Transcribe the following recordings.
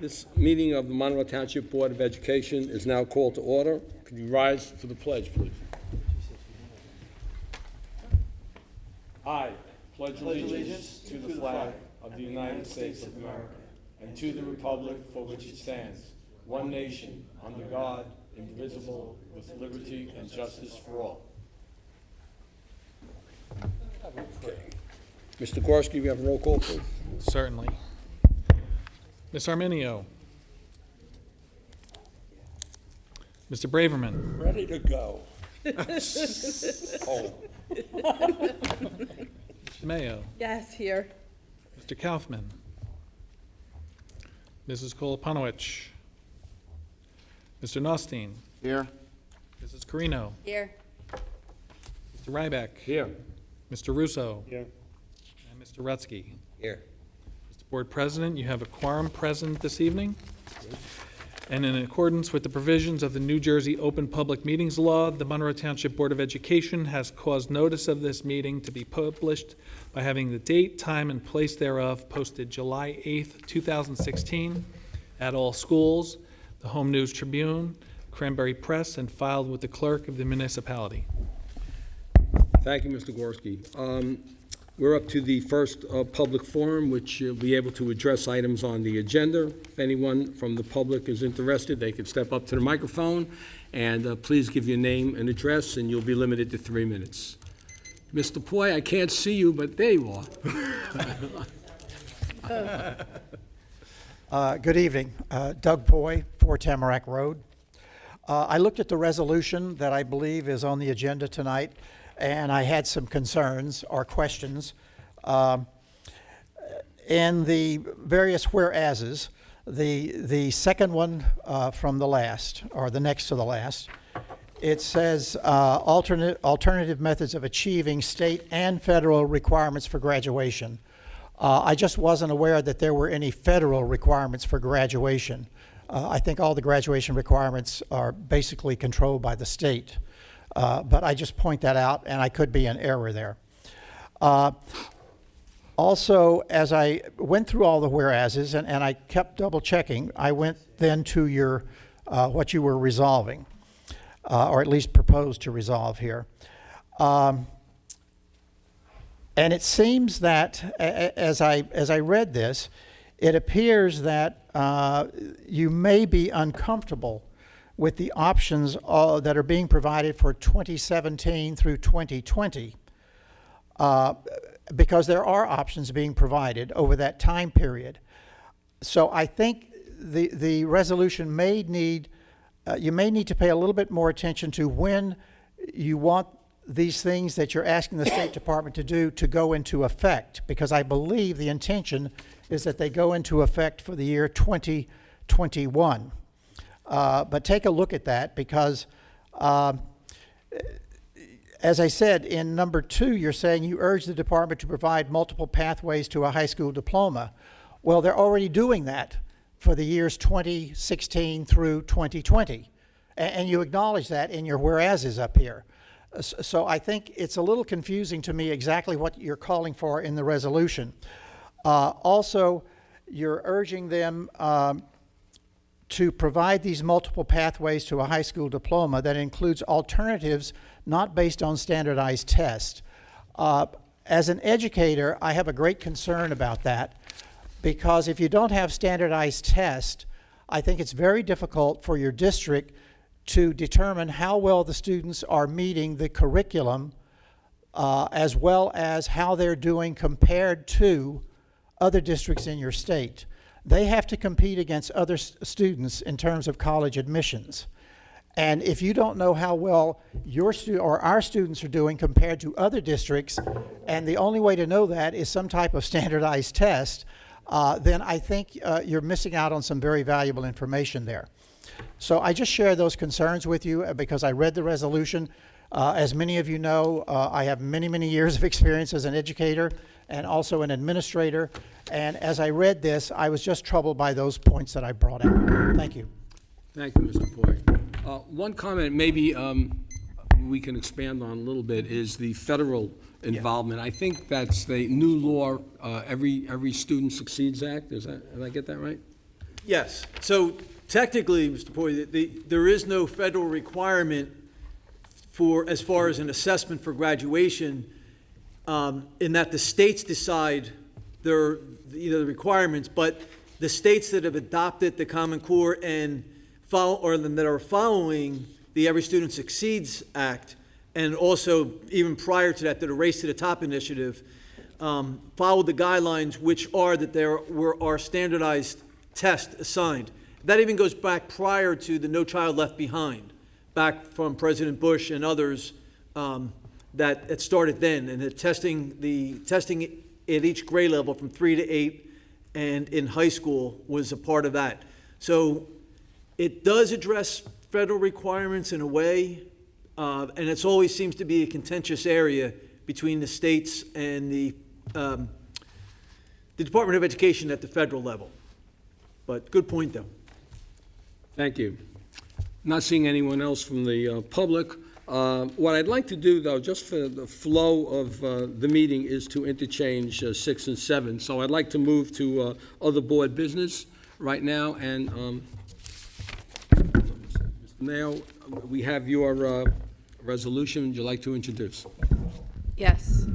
This meeting of the Monroe Township Board of Education is now called to order. Could you rise to the pledge, please? I pledge allegiance to the flag of the United States of America and to the republic for which it stands, one nation, under God, indivisible, with liberty and justice for all. Okay. Mr. Gorski, we have a roll call, please. Certainly. Ms. Arminio. Mr. Braverman. Ready to go. Oh. Mr. Mayo. Yes, here. Mr. Kaufman. Mrs. Koloponowicz. Mr. Nostine. Here. Mrs. Carino. Here. Mr. Ryback. Here. Mr. Russo. Here. And Mr. Rutsky. Here. Mr. Board President, you have a quorum present this evening. And in accordance with the provisions of the New Jersey Open Public Meetings Law, the Monroe Township Board of Education has caused notice of this meeting to be published by having the date, time, and place thereof posted July 8th, 2016 at all schools, the Home News Tribune, Cranberry Press, and filed with the clerk of the municipality. Thank you, Mr. Gorski. We're up to the first public forum, which will be able to address items on the agenda. If anyone from the public is interested, they can step up to the microphone, and please give your name and address, and you'll be limited to 3 minutes. Mr. Poi, I can't see you, but there you are. Good evening. Doug Poi, 4 Tamarack Road. I looked at the resolution that I believe is on the agenda tonight, and I had some concerns or questions. In the various whereases, the second one from the last, or the next to the last, it says alternative methods of achieving state and federal requirements for graduation. I just wasn't aware that there were any federal requirements for graduation. I think all the graduation requirements are basically controlled by the state. But I just point that out, and I could be in error there. Also, as I went through all the whereases, and I kept double checking, I went then to your what you were resolving, or at least proposed to resolve here. And it seems that as I read this, it appears that you may be uncomfortable with the options that are being provided for 2017 through 2020, because there are options being provided over that time period. So I think the resolution may need, you may need to pay a little bit more attention to when you want these things that you're asking the State Department to do to go into effect, because I believe the intention is that they go into effect for the year 2021. But take a look at that, because as I said, in number 2, you're saying you urge the department to provide multiple pathways to a high school diploma. Well, they're already doing that for the years 2016 through 2020. And you acknowledge that in your whereases up here. So I think it's a little confusing to me exactly what you're calling for in the resolution. Also, you're urging them to provide these multiple pathways to a high school diploma that includes alternatives not based on standardized tests. As an educator, I have a great concern about that, because if you don't have standardized tests, I think it's very difficult for your district to determine how well the students are meeting the curriculum, as well as how they're doing compared to other districts in your state. They have to compete against other students in terms of college admissions. And if you don't know how well your or our students are doing compared to other districts, and the only way to know that is some type of standardized test, then I think you're missing out on some very valuable information there. So I just share those concerns with you because I read the resolution. As many of you know, I have many, many years of experience as an educator and also an administrator. And as I read this, I was just troubled by those points that I brought out. Thank you. Thank you, Mr. Poi. One comment maybe we can expand on a little bit is the federal involvement. I think that's the new law, Every Student Succeeds Act. Did I get that right? Yes. So technically, Mr. Poy, there is no federal requirement for, as far as an assessment for graduation, in that the states decide the requirements, but the states that have adopted the Common Core and follow, or that are following the Every Student Succeeds Act, and also even prior to that, the Race to the Top initiative, followed the guidelines, which are that there are standardized tests assigned. That even goes back prior to the No Child Left Behind, back from President Bush and others, that it started then, and the testing at each grade level from 3 to 8 and in high school was a part of that. So it does address federal requirements in a way, and it always seems to be a contentious area between the states and the Department of Education at the federal level. But good point, though. Thank you. Not seeing anyone else from the public. What I'd like to do, though, just for the flow of the meeting, is to interchange 6 and 7. So I'd like to move to other board business right now. And Mr. Mayo, we have your resolution. Would you like to introduce? Yes.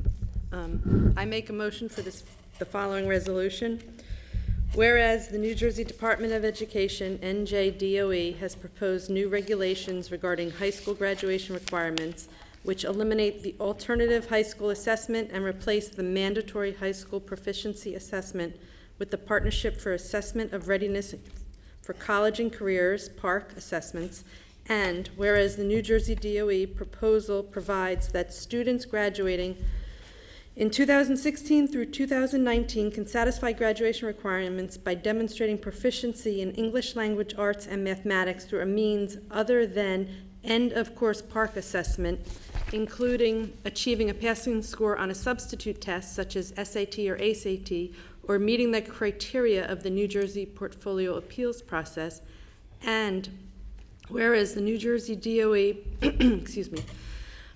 I make a motion for the following resolution. Whereas the New Jersey Department of Education, NJDOE, has proposed new regulations regarding high school graduation requirements, which eliminate the alternative high school assessment and replace the mandatory high school proficiency assessment with the Partnership for Assessment of Readiness for College and Careers, PARC assessments, and whereas the New Jersey DOE proposal provides that students graduating in 2016 through 2019 can satisfy graduation requirements by demonstrating proficiency in English language arts and mathematics through a means other than end-of-course PARC assessment, including achieving a passing score on a substitute test such as SAT or ACT, or meeting the criteria of the New Jersey Portfolio Appeals process, and whereas the New Jersey DOE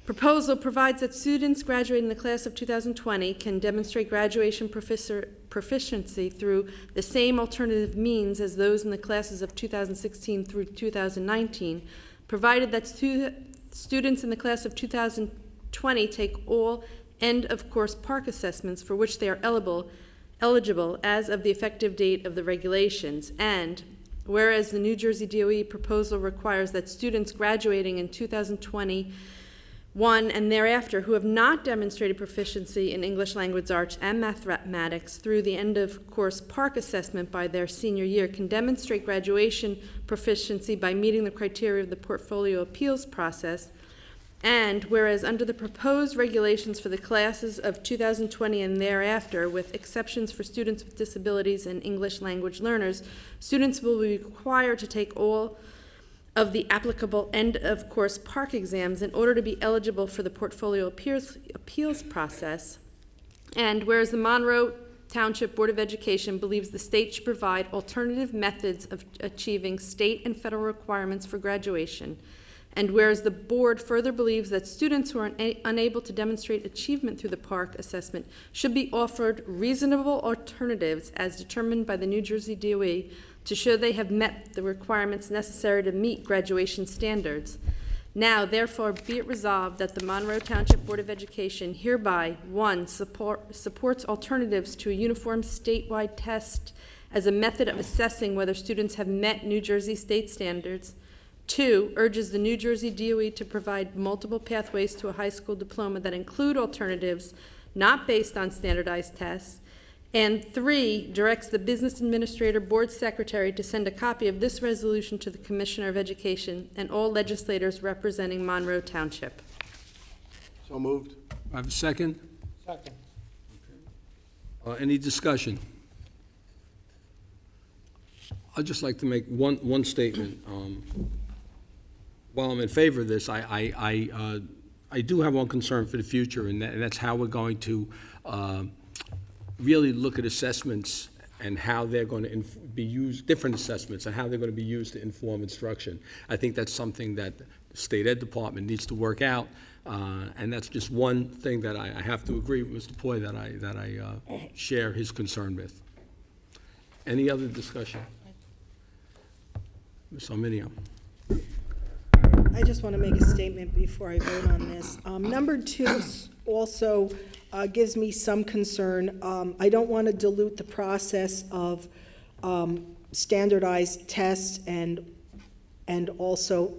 proposal provides that students graduating in the class of 2020 can demonstrate graduation proficiency through the same alternative means as those in the classes of 2016 through 2019, provided that students in the class of 2020 take all end-of-course PARC assessments for which they are eligible as of the effective date of the regulations, and whereas the New Jersey DOE proposal requires that students graduating in 2021 and thereafter who have not demonstrated proficiency in English language arts and mathematics through the end-of-course PARC assessment by their senior year can demonstrate graduation proficiency by meeting the criteria of the Portfolio Appeals process, and whereas under the proposed regulations for the classes of 2020 and thereafter, with exceptions for students with disabilities and English language learners, students will be required to take all of the applicable end-of-course PARC exams in order to be eligible for the Portfolio Appeals process. And whereas the Monroe Township Board of Education believes the state should provide alternative methods of achieving state and federal requirements for graduation, and whereas the board further believes that students who are unable to demonstrate achievement through the PARC assessment should be offered reasonable alternatives as determined by the New Jersey DOE to show they have met the requirements necessary to meet graduation standards. Now, therefore, be it resolved that the Monroe Township Board of Education hereby, 1, supports alternatives to a uniform statewide test as a method of assessing whether students have met New Jersey state standards. 2, urges the New Jersey DOE to provide multiple pathways to a high school diploma that include alternatives not based on standardized tests. And 3, directs the business administrator board secretary to send a copy of this resolution to the Commissioner of Education and all legislators representing Monroe Township. So moved. I have a second? Second. Any discussion? I'd just like to make one statement. While I'm in favor of this, I do have one concern for the future, and that's how we're going to really look at assessments and how they're going to be used, different assessments, and how they're going to be used to inform instruction. I think that's something that the State Ed Department needs to work out, and that's just one thing that I have to agree with Mr. Poy that I share his concern with. Any other discussion? Ms. Arminio. I just want to make a statement before I vote on this. Number 2 also gives me some concern. I don't want to dilute the process of standardized tests and also,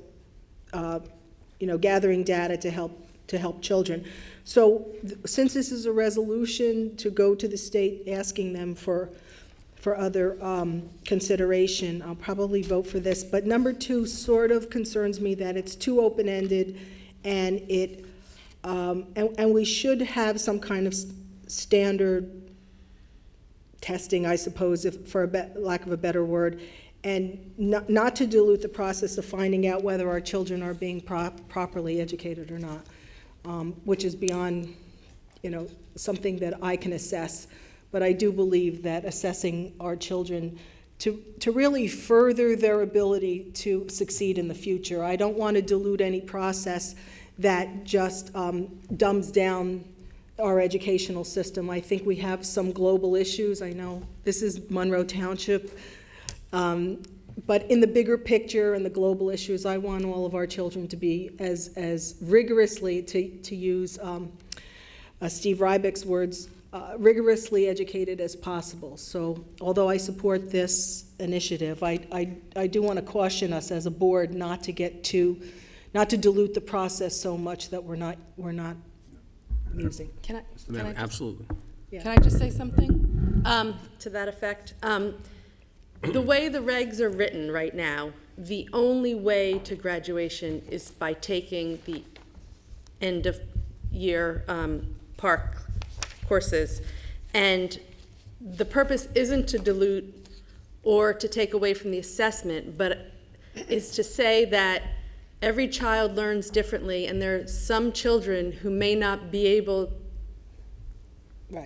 gathering data to help children. So since this is a resolution to go to the state asking them for other consideration, I'll probably vote for this. But number 2 sort of concerns me that it's too open-ended, and and we should have some kind of standard testing, I suppose, for lack of a better word, and not to dilute the process of finding out whether our children are being properly educated or not, which is beyond, something that I can assess. But I do believe that assessing our children to really further their ability to succeed in the future. I don't want to dilute any process that just dumbs down our educational system. I think we have some global issues. I know this is Monroe Township, but in the bigger picture and the global issues, I want all of our children to be as rigorously, to use Steve Rybick's words, rigorously educated as possible. So although I support this initiative, I do want to caution us as a board not to dilute the process so much that we're not using. Can I Absolutely. Can I just say something to that effect? The way the regs are written right now, the only way to graduation is by taking the end of year PARC courses. And the purpose isn't to dilute or to take away from the assessment, but is to say that every child learns differently, and there are some children who may not be able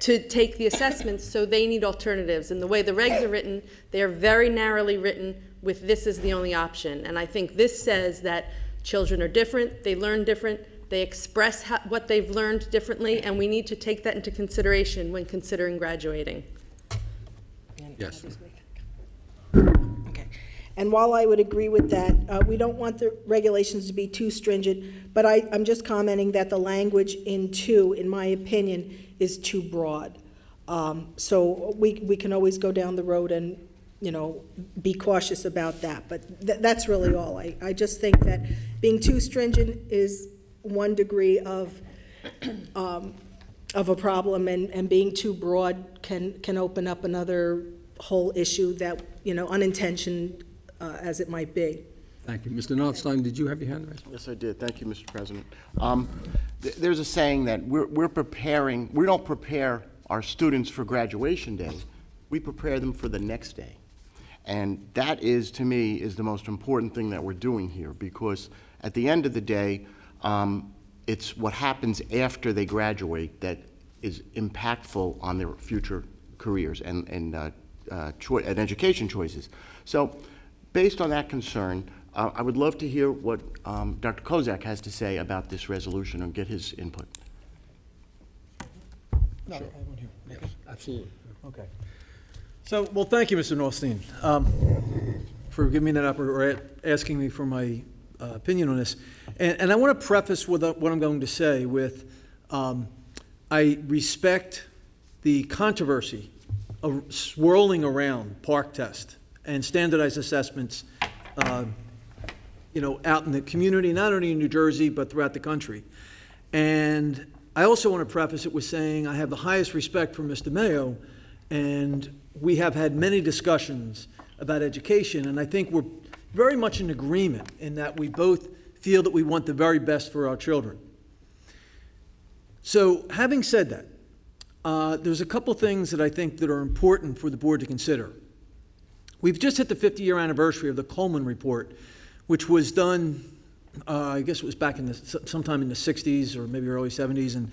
to take the assessments, so they need alternatives. And the way the regs are written, they are very narrowly written with this is the only option. And I think this says that children are different, they learn different, they express what they've learned differently, and we need to take that into consideration when considering graduating. Yes. Okay. And while I would agree with that, we don't want the regulations to be too stringent, but I'm just commenting that the language in 2, in my opinion, is too broad. So we can always go down the road and, be cautious about that. But that's really all. I just think that being too stringent is one degree of a problem, and being too broad can open up another whole issue that, unintentional as it might be. Thank you. Mr. Notstein, did you have your hand raised? Yes, I did. Thank you, Mr. President. There's a saying that we don't prepare our students for graduation day. We prepare them for the next day. And that is, to me, is the most important thing that we're doing here, because at the end of the day, it's what happens after they graduate that is impactful on their future careers and education choices. So based on that concern, I would love to hear what Dr. Kozak has to say about this resolution and get his input. No, Sure. I want to hear. Yes, absolutely. Okay. So, well, thank you, Mr. Norstein, for giving me that opportunity, or asking me for my opinion on this. And I want to preface with what I'm going to say with, I respect the controversy of swirling around PARC test and standardized assessments, out in the community, not only in New Jersey, but throughout the country. And I also want to preface it with saying I have the highest respect for Mr. Mayo, and we have had many discussions about education, and I think we're very much in agreement in that we both feel that we want the very best for our children. So having said that, there's a couple things that I think that are important for the board to consider. We've just hit the 50-year anniversary of the Coleman Report, which was done, I guess it was back in sometime in the 60s or maybe early 70s.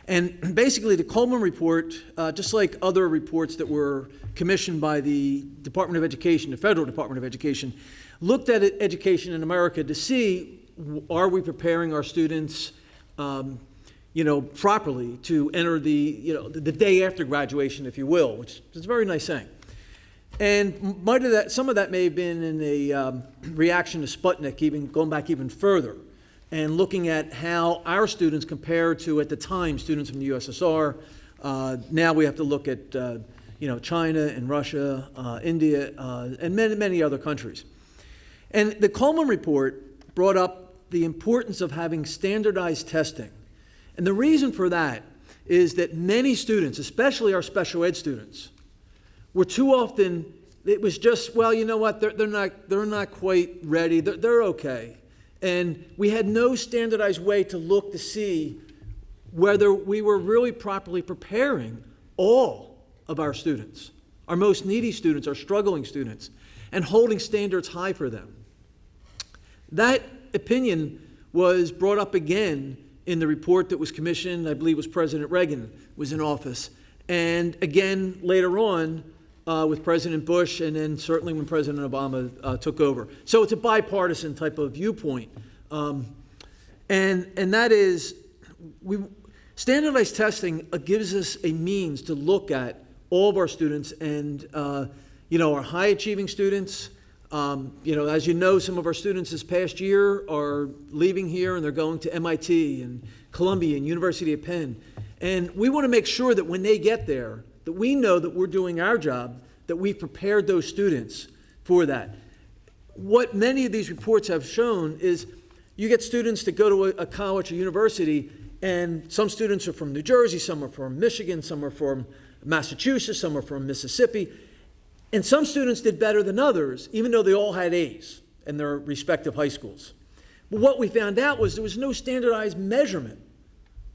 And basically the Coleman Report, just like other reports that were commissioned by the Department of Education, the Federal Department of Education, looked at education in America to see, are we preparing our students properly to enter the day after graduation, if you will, which is a very nice thing. And some of that may have been in a reaction to Sputnik, even going back even further, and looking at how our students compare to, at the time, students from the USSR. Now we have to look at China and Russia, India, and many, many other countries. And the Coleman report brought up the importance of having standardized testing. And the reason for that is that many students, especially our special ed students, were too often, it was just, well, you know what, they're not quite ready, they're okay. And we had no standardized way to look to see whether we were really properly preparing all of our students, our most needy students, our struggling students, and holding standards high for them. That opinion was brought up again in the report that was commissioned, I believe it was President Reagan was in office, and again later on with President Bush, and then certainly when President Obama took over. So it's a bipartisan type of viewpoint. And that is, standardized testing gives us a means to look at all of our students and, our high achieving students. As you know, some of our students this past year are leaving here and they're going to MIT and Columbia and University of Penn. And we want to make sure that when they get there, that we know that we're doing our job, that we've prepared those students for that. What many of these reports have shown is you get students that go to a college or university, and some students are from New Jersey, some are from Michigan, some are from Massachusetts, some are from Mississippi, and some students did better than others, even though they all had A's in their respective high schools. But what we found out was there was no standardized measurement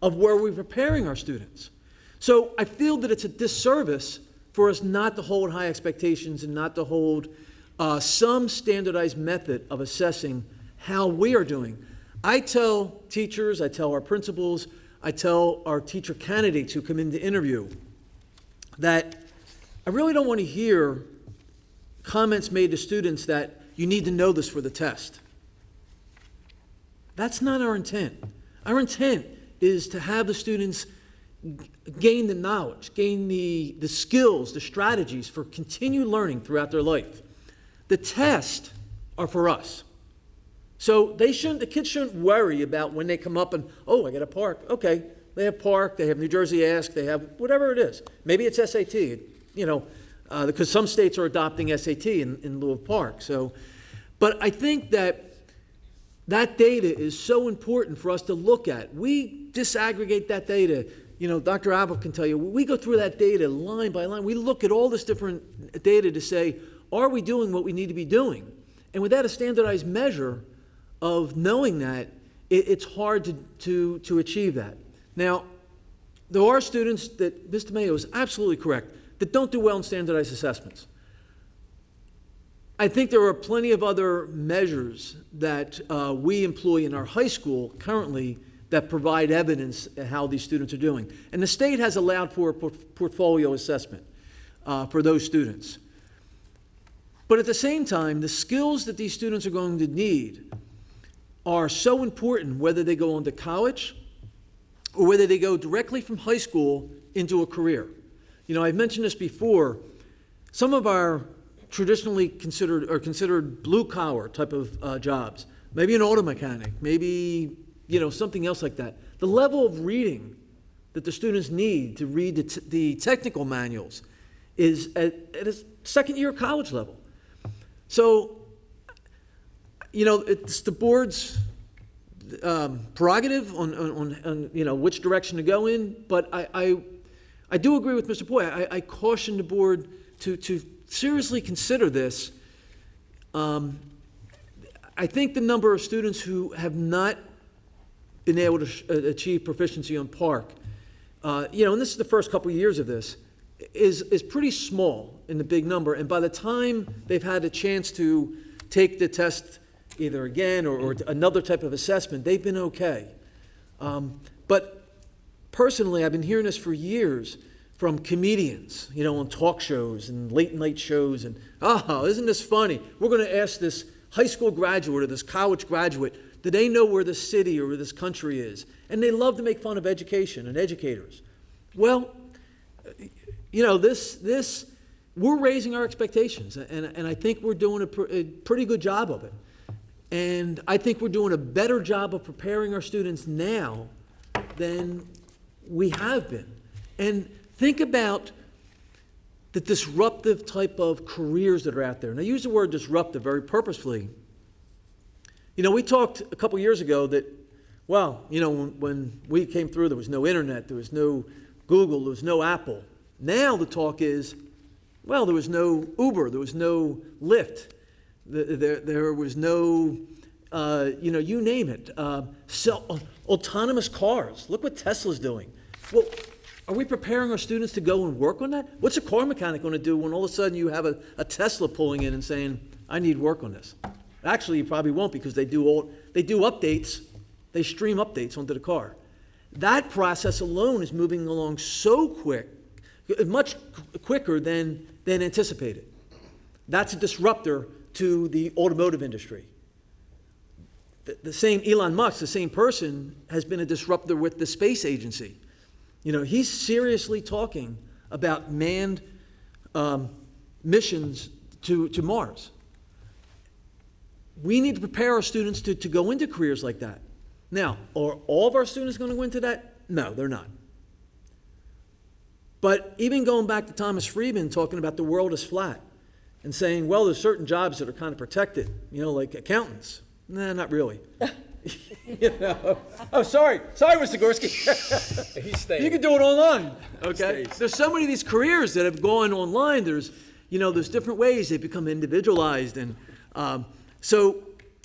of where we're preparing our students. So I feel that it's a disservice for us not to hold high expectations and not to hold some standardized method of assessing how we are doing. I tell teachers, I tell our principals, I tell our teacher candidates who come in to interview that I really don't want to hear comments made to students that you need to know this for the test. That's not our intent. Our intent is to have the students gain the knowledge, gain the skills, the strategies for continued learning throughout their life. The tests are for us. So the kids shouldn't worry about when they come up and, oh, I got to park. Okay, they have park, they have New Jersey Ask, they have whatever it is. Maybe it's SAT, because some states are adopting SAT in lieu of park. But I think that data is so important for us to look at. We disaggregate that data. Dr. Abel can tell you, we go through that data line by line. We look at all this different data to say, are we doing what we need to be doing? And without a standardized measure of knowing that, it's hard to achieve that. Now, there are students that Mr. Mayo is absolutely correct, that don't do well in standardized assessments. I think there are plenty of other measures that we employ in our high school currently that provide evidence of how these students are doing. And the state has allowed for a portfolio assessment for those students. But at the same time, the skills that these students are going to need are so important, whether they go on to college or whether they go directly from high school into a career. I've mentioned this before. Some of our traditionally considered blue-collar type of jobs, maybe an auto mechanic, maybe something else like that. The level of reading that the students need to read the technical manuals is at a second-year college level. So, it's the board's prerogative on which direction to go in, but I do agree with Mr. Poy. I caution the board to seriously consider this. I think the number of students who have not been able to achieve proficiency on PARCC, and this is the first couple of years of this, is pretty small in the big number. And by the time they've had a chance to take the test either again or another type of assessment, they've been okay. But personally, I've been hearing this for years from comedians, on talk shows and late night shows, and, isn't this funny? We're going to ask this high school graduate or this college graduate, do they know where this city or where this country is? And they love to make fun of education and educators. Well, this we're raising our expectations, and I think we're doing a pretty good job of it. And I think we're doing a better job of preparing our students now than we have been. And think about the disruptive type of careers that are out there. And I use the word disruptive very purposefully. You know, we talked a couple years ago that, well, you know, when we came through, there was no internet, there was no Google, there was no Apple. Now the talk is, well, there was no Uber, there was no Lyft, there was no, you know, you name it. Autonomous cars. Look what Tesla's doing. Well, are we preparing our students to go and work on that? What's a car mechanic going to do when all of a sudden you have a Tesla pulling in and saying, I need work on this? Actually, you probably won't, because they do updates. They stream updates onto the car. That process alone is moving along so quick, much quicker than anticipated. That's a disruptor to the automotive industry. The same Elon Musk, the same person, has been a disruptor with the space agency. You know, he's seriously talking about manned missions to Mars. We need to prepare our students to go into careers like that. Now, are all of our students going to go into that? No, they're not. But even going back to Thomas Friedman talking about the world is flat and saying, well, there's certain jobs that are kind of protected, you know, like accountants. Nah, not really. You know? Oh, sorry, Mr. Gorski. He's staying. You can do it online, okay? Stays. There's so many of these careers that have gone online. There's different ways they become individualized, and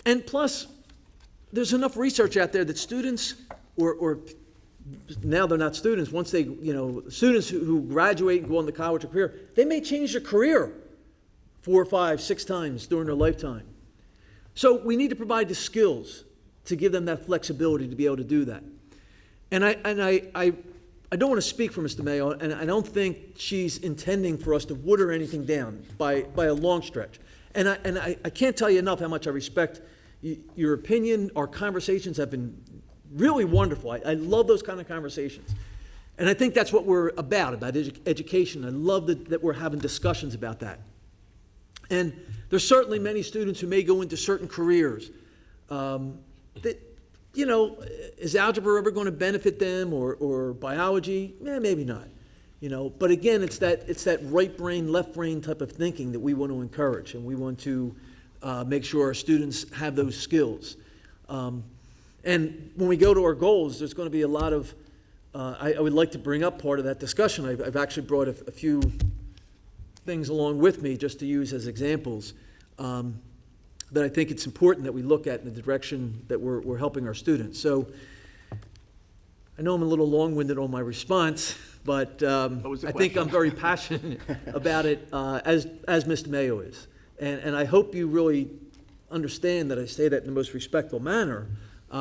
and plus, there's enough research out there that students, or now they're not students, once they, students who graduate and go on to college or career, they may change their career 4, 5, 6 times during their lifetime. So we need to provide the skills to give them that flexibility to be able to do that. And I don't want to speak for Mr. Mayo, and I don't think she's intending for us to water anything down by a long stretch. And I can't tell you enough how much I respect your opinion. Our conversations have been really wonderful. I love those kind of conversations. And I think that's what we're about education. I love that we're having discussions about that. And there's certainly many students who may go into certain careers that, is algebra ever going to benefit them, or biology? Maybe not. But again, it's that right brain, left brain type of thinking that we want to encourage, and we want to make sure our students have those skills. And when we go to our goals, there's going to be a lot of, I would like to bring up part of that discussion. I've actually brought a few things along with me just to use as examples that I think it's important that we look at in the direction that we're helping our students. So I know I'm a little long-winded on my response, but I think I'm very passionate about it, as Mr. Mayo is. And I hope you really understand that I say that in the most respectful manner,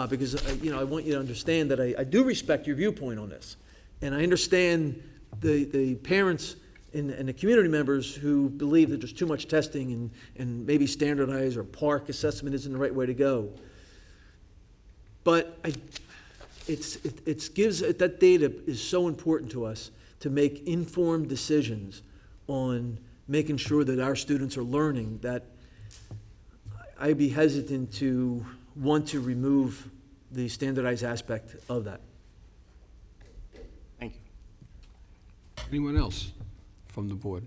because I want you to understand that I do respect your viewpoint on this. And I understand the parents and the community members who believe that there's too much testing and maybe standardized or PARCC assessment isn't the right way to go. But that data is so important to us to make informed decisions on making sure that our students are learning, that I'd be hesitant to want to remove the standardized aspect of that. Thank you. Anyone else from the board?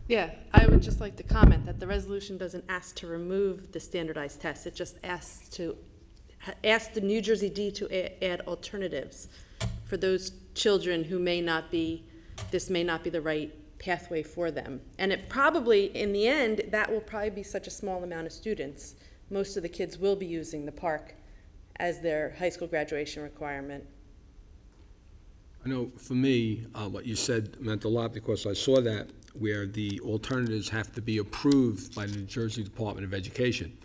Yeah, I would just like to comment that the resolution doesn't ask to remove the standardized tests. It just asks the New Jersey D to add alternatives for those children who this may not be the right pathway for them. And it probably, in the end, that will probably be such a small amount of students. Most of the kids will be using the PARCC as their high school graduation requirement. I know for me, what you said meant a lot, because I saw that where the alternatives have to be approved by the New Jersey Department of Education.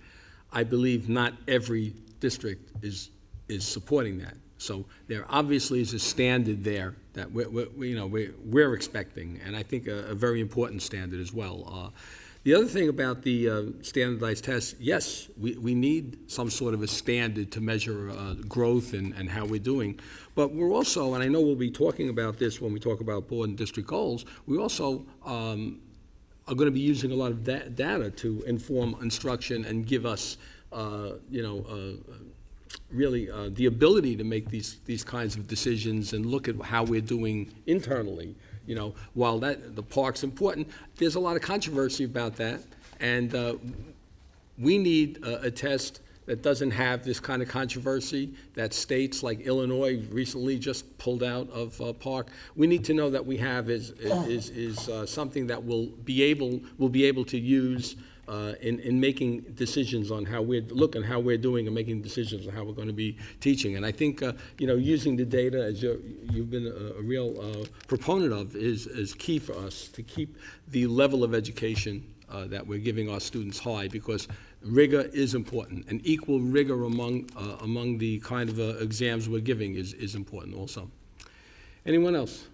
I believe not every district is supporting that. So there obviously is a standard there that we're expecting, and I think a very important standard as well. The other thing about the standardized tests, yes, we need some sort of a standard to measure growth and how we're doing. But we're also, and I know we'll be talking about this when we talk about board and district goals, we also are going to be using a lot of data to inform instruction and give us, really the ability to make these kinds of decisions and look at how we're doing internally. While the park's important, there's a lot of controversy about that, and we need a test that doesn't have this kind of controversy, that states like Illinois recently just pulled out of park. We need to know that we have is something that we'll be able to use in making decisions on how we're looking, how we're doing, and making decisions on how we're going to be teaching. And I think using the data, as you've been a real proponent of, is key for us to keep the level of education that we're giving our students high, because rigor is important, and equal rigor among the kind of exams we're giving is important also. Anyone else?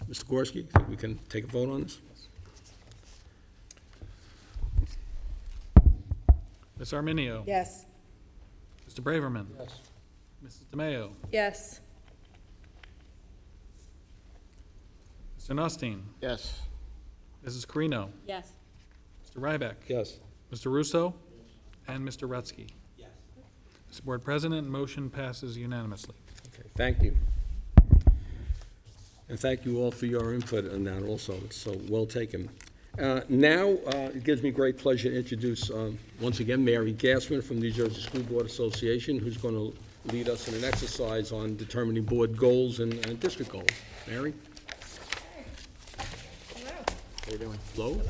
Mr. Gorski, think we can take a vote on this? Ms. Arminio. Yes. Mr. Braverman. Yes. Mrs. DeMayo. Yes. Mr. Nostine. Yes. Mrs. Carino. Yes. Mr. Ryback. Yes. Mr. Russo. And Mr. Rutsky. Yes. Mr. Board President, motion passes unanimously. Okay, thank you. And thank you all for your input on that also. It's so well taken. Now, it gives me great pleasure to introduce, once again, Mary Gassman from New Jersey School Board Association, who's going to lead us in an exercise on determining board goals and district goals. Mary? Hello. How you doing? Hello?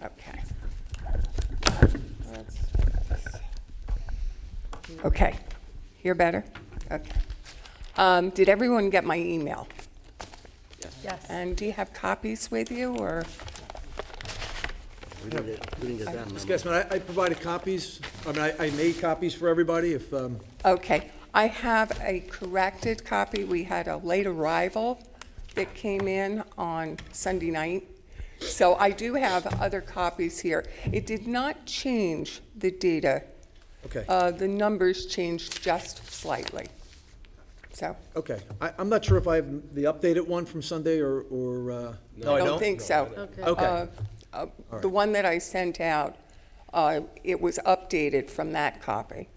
Okay. Okay. Hear better? Okay. Did everyone get my email? Yes. And do you have copies with you, or? We didn't get that Ms. memo. Gassman, I provided copies. I made copies for everybody if, Okay. I have a corrected copy. We had a late arrival that came in on Sunday night. So I do have other copies here. It did not change the data. okay. The numbers changed just slightly. So, Okay. I'm not sure if I have the updated one from Sunday or. No, I don't think so. Okay. Okay. The one that I sent out, it was updated from that copy.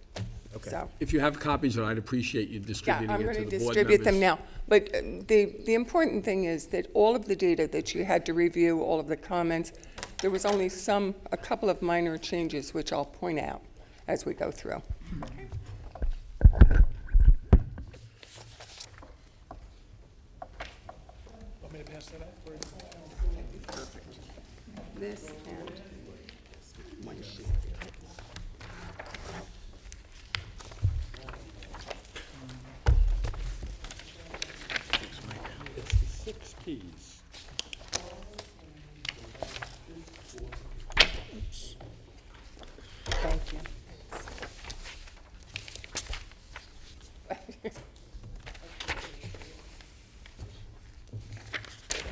Okay. So, If you have copies, I'd appreciate you yeah, distributing I'm it going to to the board distribute them members. now. But the important thing is that all of the data that you had to review, all of the comments, there was only a couple of minor changes, which I'll point out as we go through. Want me to pass that out? This and one sheet. It's the 6 Ps. Thank you.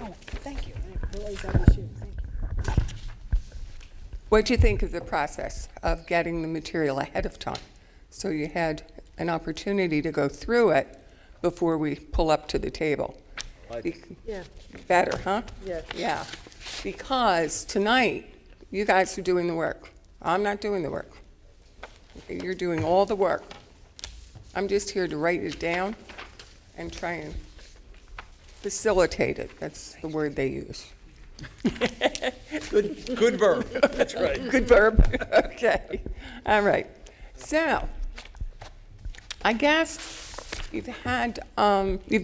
Oh, thank you. I realize that was you. Thank you. What'd you think of the process of getting the material ahead of time? So you had an opportunity to go through it before we pull up to the table? Yeah. Better, huh? Yes. Yeah, because tonight, you guys are doing the work. I'm not doing the work. You're doing all the work. I'm just here to write it down and try and facilitate it. That's the word they use. Good verb. That's right. Good verb. Okay. All right. So, I guess you've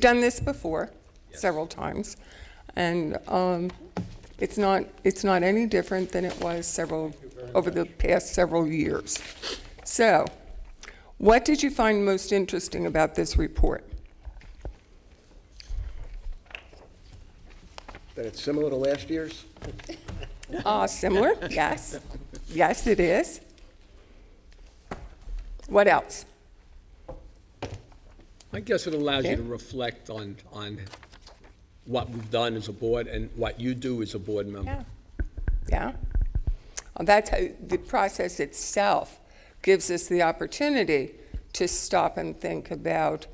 done this before several times, and it's not any different than it was over the past several years. So, what did you find most interesting about this report? That it's similar to last year's? Similar? Yes. Yes, it is. What else? I guess it allows you Okay. to reflect on what we've done as a board and what you do as a board member. Yeah. Yeah. Well, that's how the process itself gives us the opportunity to stop and think about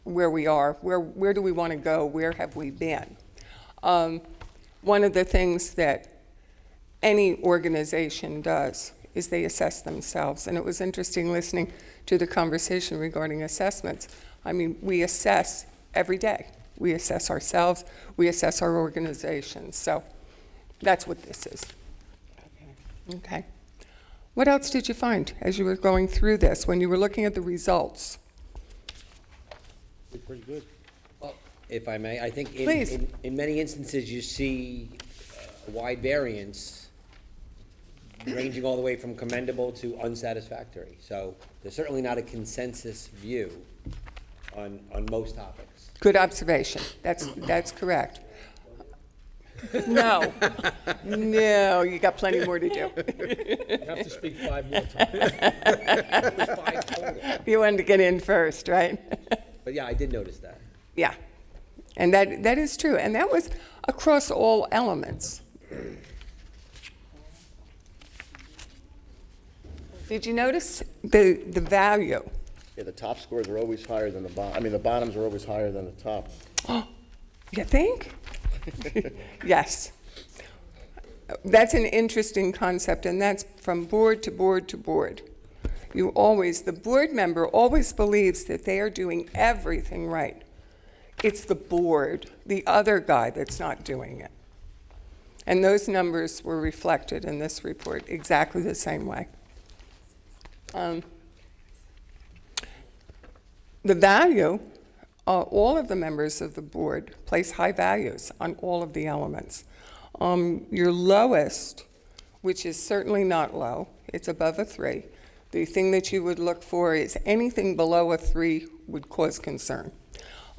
where we are, where do we want to go, where have we been. One of the things that any organization does is they assess themselves. And it was interesting listening to the conversation regarding assessments. I mean, we assess every day. We assess ourselves, we assess our organizations. So that's what this is. Okay. What else did you find as you were going through this, when you were looking at the results? Pretty good. Well, if I may, I think Please. in many instances, you see a wide variance ranging all the way from commendable to unsatisfactory. So there's certainly not a consensus view on most topics. Good observation. That's correct. No. No, you got plenty more to do. You have to speak 5 more times. It was 5 total. You wanted to get in first, right? But yeah, I did notice that. Yeah. And that is true. And that was across all elements. Did you notice the value? Yeah, the top scores are always higher than the bottom. I mean, the bottoms are always higher than the top. You think? Yes. That's an interesting concept, and that's from board to board to board. The board member always believes that they are doing everything right. It's the board, the other guy, that's not doing it. And those numbers were reflected in this report exactly the same way. The value, all of the members of the board place high values on all of the elements. Your lowest, which is certainly not low, it's above a 3. The thing that you would look for is anything below a 3 would cause concern.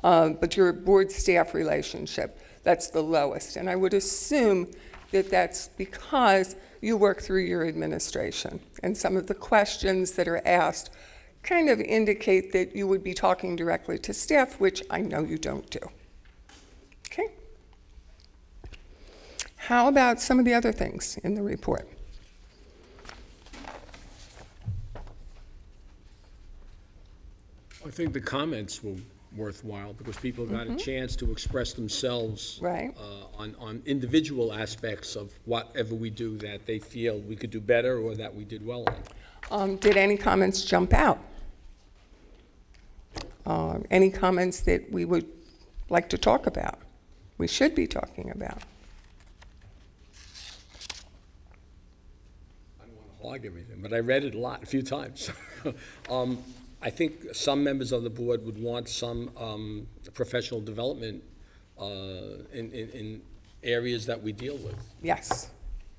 But your board-staff relationship, that's the lowest. And I would assume that that's because you work through your administration. And some of the questions that are asked kind of indicate that you would be talking directly to staff, which I know you don't do. Okay? How about some of the other things in the report? I think the comments were worthwhile because people got a chance to express themselves Right. On individual aspects of whatever we do that they feel we could do better or that we did well on. Did any comments jump out? Any comments that we would like to talk about, we should be talking about? I don't want to hog everything, but I read it a few times. I think some members of the board would want some professional development in areas that we deal with. Yes,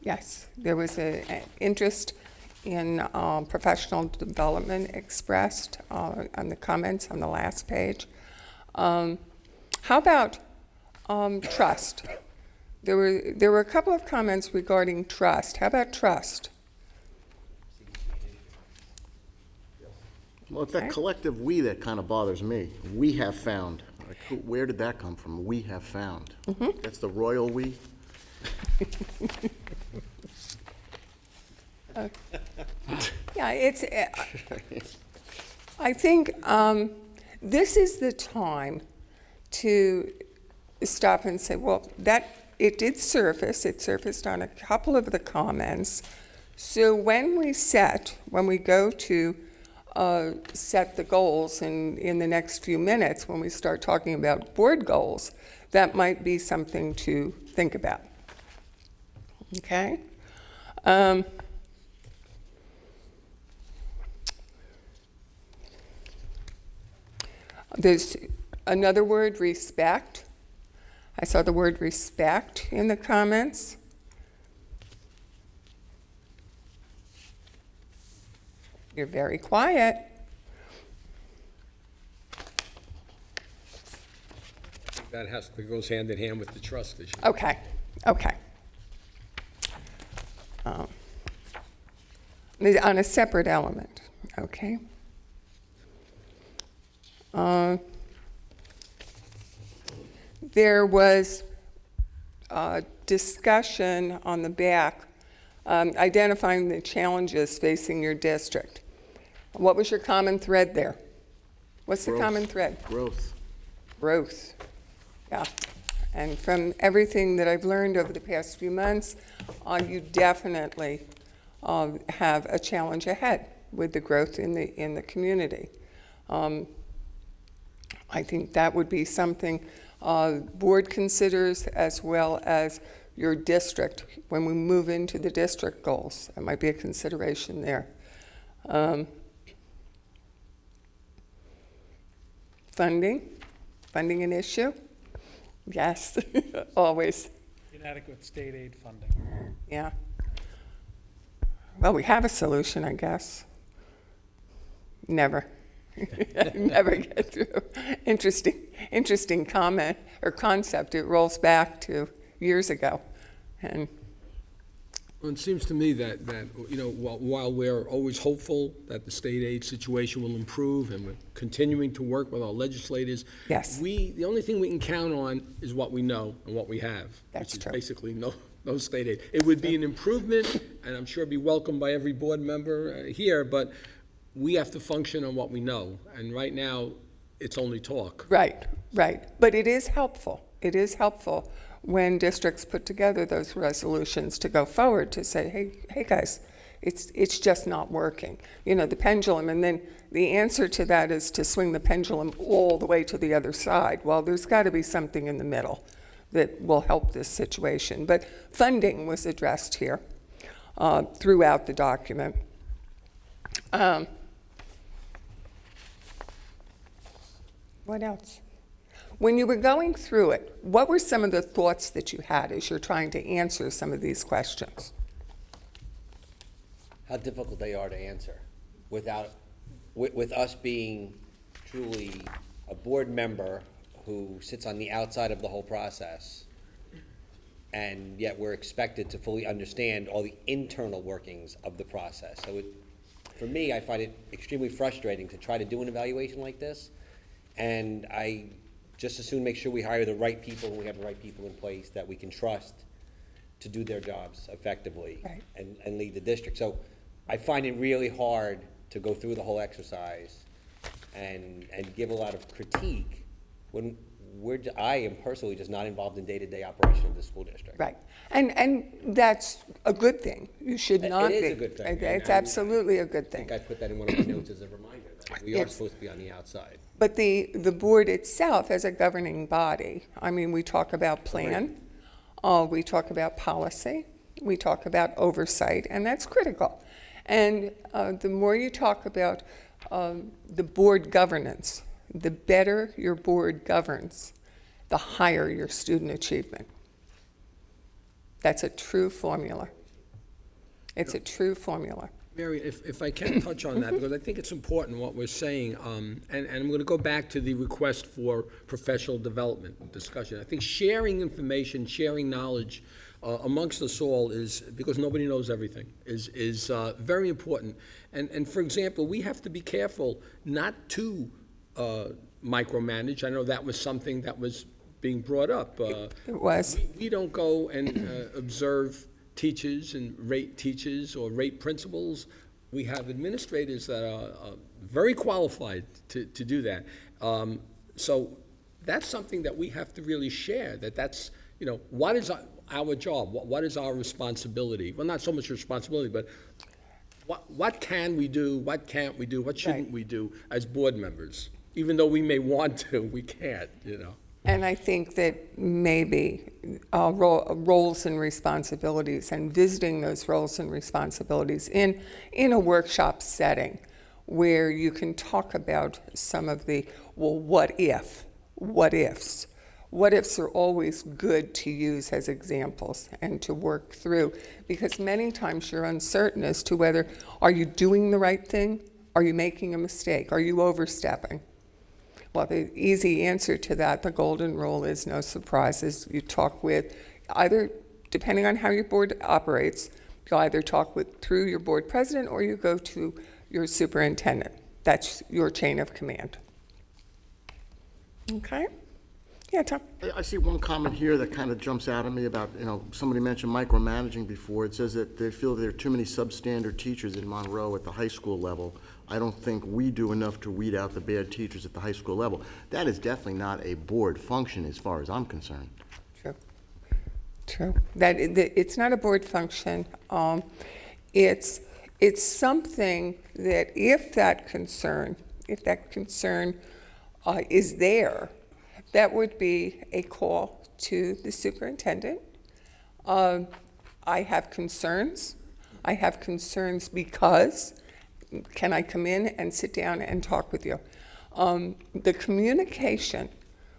yes. There was an interest in professional development expressed on the comments on the last page. How about trust? There were a couple of comments regarding trust. How about trust? Well, it's that collective "we" that kind of bothers me. We have found. Like, where did that come from? We have found. That's the royal we. Yeah, it's. I think this is the time to stop and say, well, that it did surface. It surfaced on a couple of the comments. So when we go to set the goals in the next few minutes, when we start talking about board goals, that might be something to think about. Okay? There's another word, respect. I saw the word respect in the comments. You're very quiet. That goes hand in hand with the trust issue. Okay, okay. On a separate element, okay? There was discussion on the back, identifying the challenges facing your district. What was your common thread there? What's the common thread? Growth. Growth. Yeah. And from everything that I've learned over the past few months, you definitely have a challenge ahead with the growth in the community. I think that would be something board considers, as well as your district. When we move into the district goals, that might be a consideration there. Funding an issue? Yes, always. Inadequate state aid funding. Yeah. Well, we have a solution, I guess. Never. Never get through. Interesting comment or concept. It rolls back to years ago. And Well, it seems to me that while we're always hopeful that the state aid situation will improve, and we're continuing to work with our legislators, Yes. the only thing we can count on is what we know and what we have. That's which true. is basically no state aid. It would be an improvement, and I'm sure be welcomed by every board member here, but we have to function on what we know. And right now, it's only talk. right. But it is helpful. It is helpful when districts put together those resolutions to go forward to say, hey guys, it's just not working. The pendulum, and then the answer to that is to swing the pendulum all the way to the other side. Well, there's got to be something in the middle that will help this situation. But funding was addressed here throughout the document. What else? When you were going through it, what were some of the thoughts that you had as you're trying to answer some of these questions? How difficult they are to answer with us being truly a board member who sits on the outside of the whole process, and yet we're expected to fully understand all the internal workings of the process. So for me, I find it extremely frustrating to try to do an evaluation like this, and I just as soon make sure we hire the right people, and we have the right people in place that we can trust to do their jobs effectively. Right. and lead the district. So I find it really hard to go through the whole exercise and give a lot of critique when I am personally just not involved in day-to-day operation of the school district. Right. And that's a good thing. You should not be. It is a good thing. It's absolutely a good I thing. think I put that in one of my notes as a reminder that we are It's- supposed to be on the outside. But the board itself as a governing body, I mean, we talk about plan, we talk about policy, we talk about oversight, and that's critical. And the more you talk about the board governance, the better your board governs, the higher your student achievement. That's a true formula. It's a true formula. Mary, if I can touch on that, because I think it's important what we're saying, and I'm going to go back to the request for professional development discussion. I think sharing information, sharing knowledge amongst us all is, because nobody knows everything, is very important. And for example, we have to be careful not to micromanage. I know that was something that was being brought up. It was. We don't go and observe teachers and rate teachers or rate principals. We have administrators that are very qualified to do that. So that's something that we have to really share, that's, what is our job? What is our responsibility? Well, not so much responsibility, but what can we do? What can't we do? What shouldn't we do as board members? Even though we may want to, we can't, And I think that maybe roles and responsibilities and visiting those roles and responsibilities in a workshop setting where you can talk about some of the, what ifs. What ifs are always good to use as examples and to work through, because many times you're uncertain as to whether, are you doing the right thing? Are you making a mistake? Are you overstepping? Well, the easy answer to that, the golden rule, is no surprises. You talk with either, depending on how your board operates, you'll either talk through your board president or you go to your superintendent. That's your chain of command. Okay? Yeah, Tom? I see one comment here that kind of jumps out at me about, somebody mentioned micromanaging before. It says that they feel there are too many substandard teachers in Monroe at the high school level. I don't think we do enough to weed out the bad teachers at the high school level. That is definitely not a board function as far as I'm concerned. True. It's not a board function. It's something that if that concern is there, that would be a call to the superintendent. I have concerns. Because, can I come in and sit down and talk with you? The communication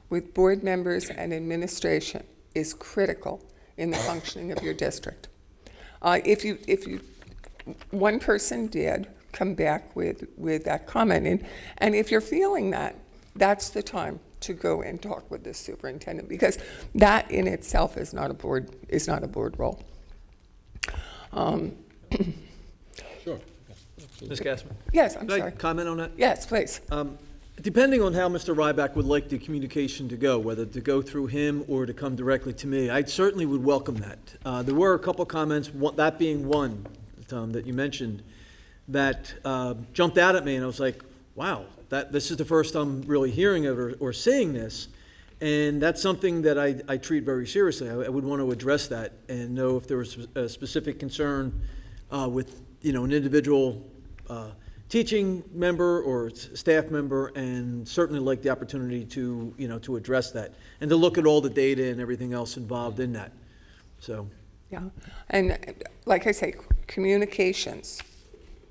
with board members and administration is critical in the functioning of your district. If one person did come back with that comment, and if you're feeling that, that's the time to go and talk with the superintendent, because that in itself is not a board role. Sure. Ms. Gassman? Yes, I'm Can I sorry. comment on that? Yes, please. Depending on how Mr. Ryback would like the communication to go, whether to go through him or to come directly to me, I certainly would welcome that. There were a couple comments, that being one, Tom, that you mentioned, that jumped out at me, and I was like, wow, this is the first I'm really hearing of or seeing this, and that's something that I treat very seriously. I would want to address that and know if there was a specific concern with an individual teaching member or staff member, and certainly like the opportunity to address that and to look at all the data and everything else involved in that. So. Yeah, and like I say, communications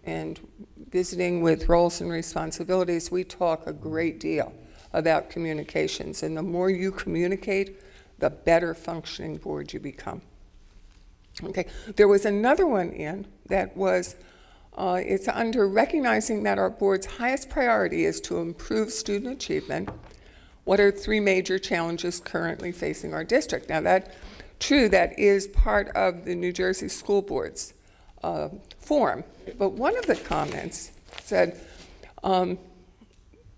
and visiting with roles and responsibilities, we talk a great deal about communications, and the more you communicate, the better functioning board you become. Okay, there was another one in that was, it's under recognizing that our board's highest priority is to improve student achievement. What are 3 major challenges currently facing our district? Now that is part of the New Jersey School Board's form, but one of the comments said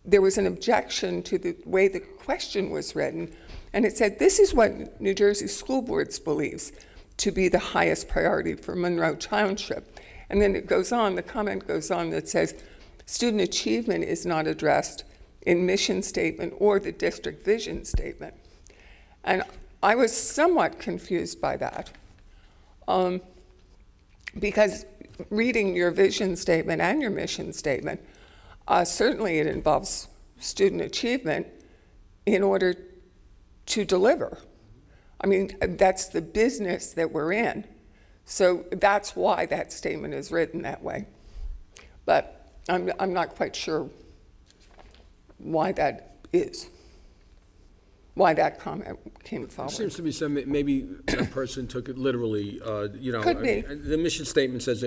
there was an objection to the way the question was written, and it said, this is what New Jersey School Boards believes to be the highest priority for Monroe Township. And then the comment goes on that says, student achievement is not addressed in mission statement or the district vision statement. And I was somewhat confused by that, because reading your vision statement and your mission statement, certainly it involves student achievement in order to deliver. I mean, that's the business that we're in. So that's why that statement is written that way. But I'm not quite sure why that is, why that comment came forward. It seems to be maybe a person took it literally, Could be. The mission statement says,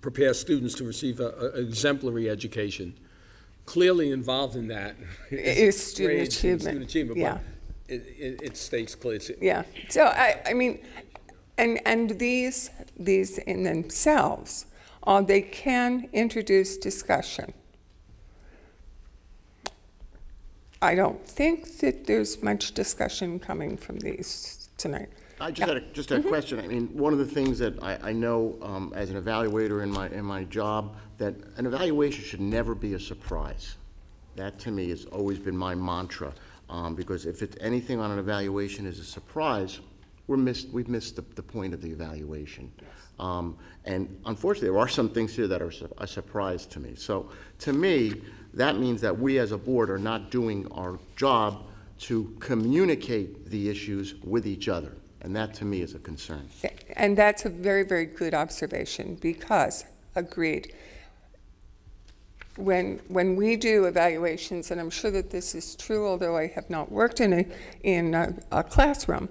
prepare students to receive an exemplary education. Clearly involved in that is student grades and achievement. Student achievement, Yeah. but it states clearly. Yeah. So I mean, and these in themselves, they can introduce discussion. I don't think that there's much discussion coming from these tonight. I just had a question. I mean, one of the things that I know as an evaluator in my job, that an evaluation should never be a surprise. That to me has always been my mantra, because if it's anything on an evaluation is a surprise, we've missed the point of the evaluation. And unfortunately, there are some things here that are a surprise to me. So to me, that means that we as a board are not doing our job to communicate the issues with each other. And that to me is a concern. And that's a very, very good observation, because, agreed, when we do evaluations, and I'm sure that this is true, although I have not worked in a classroom,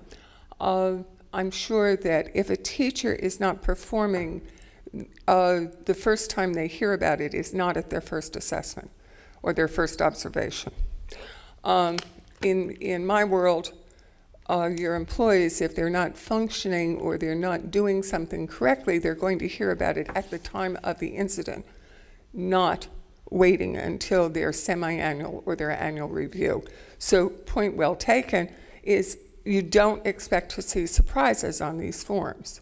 I'm sure that if a teacher is not performing, the first time they hear about it is not at their first assessment or their first observation. In my world, your employees, if they're not functioning or they're not doing something correctly, they're going to hear about it at the time of the incident, not waiting until their semi-annual or their annual review. So point well taken is you don't expect to see surprises on these forms.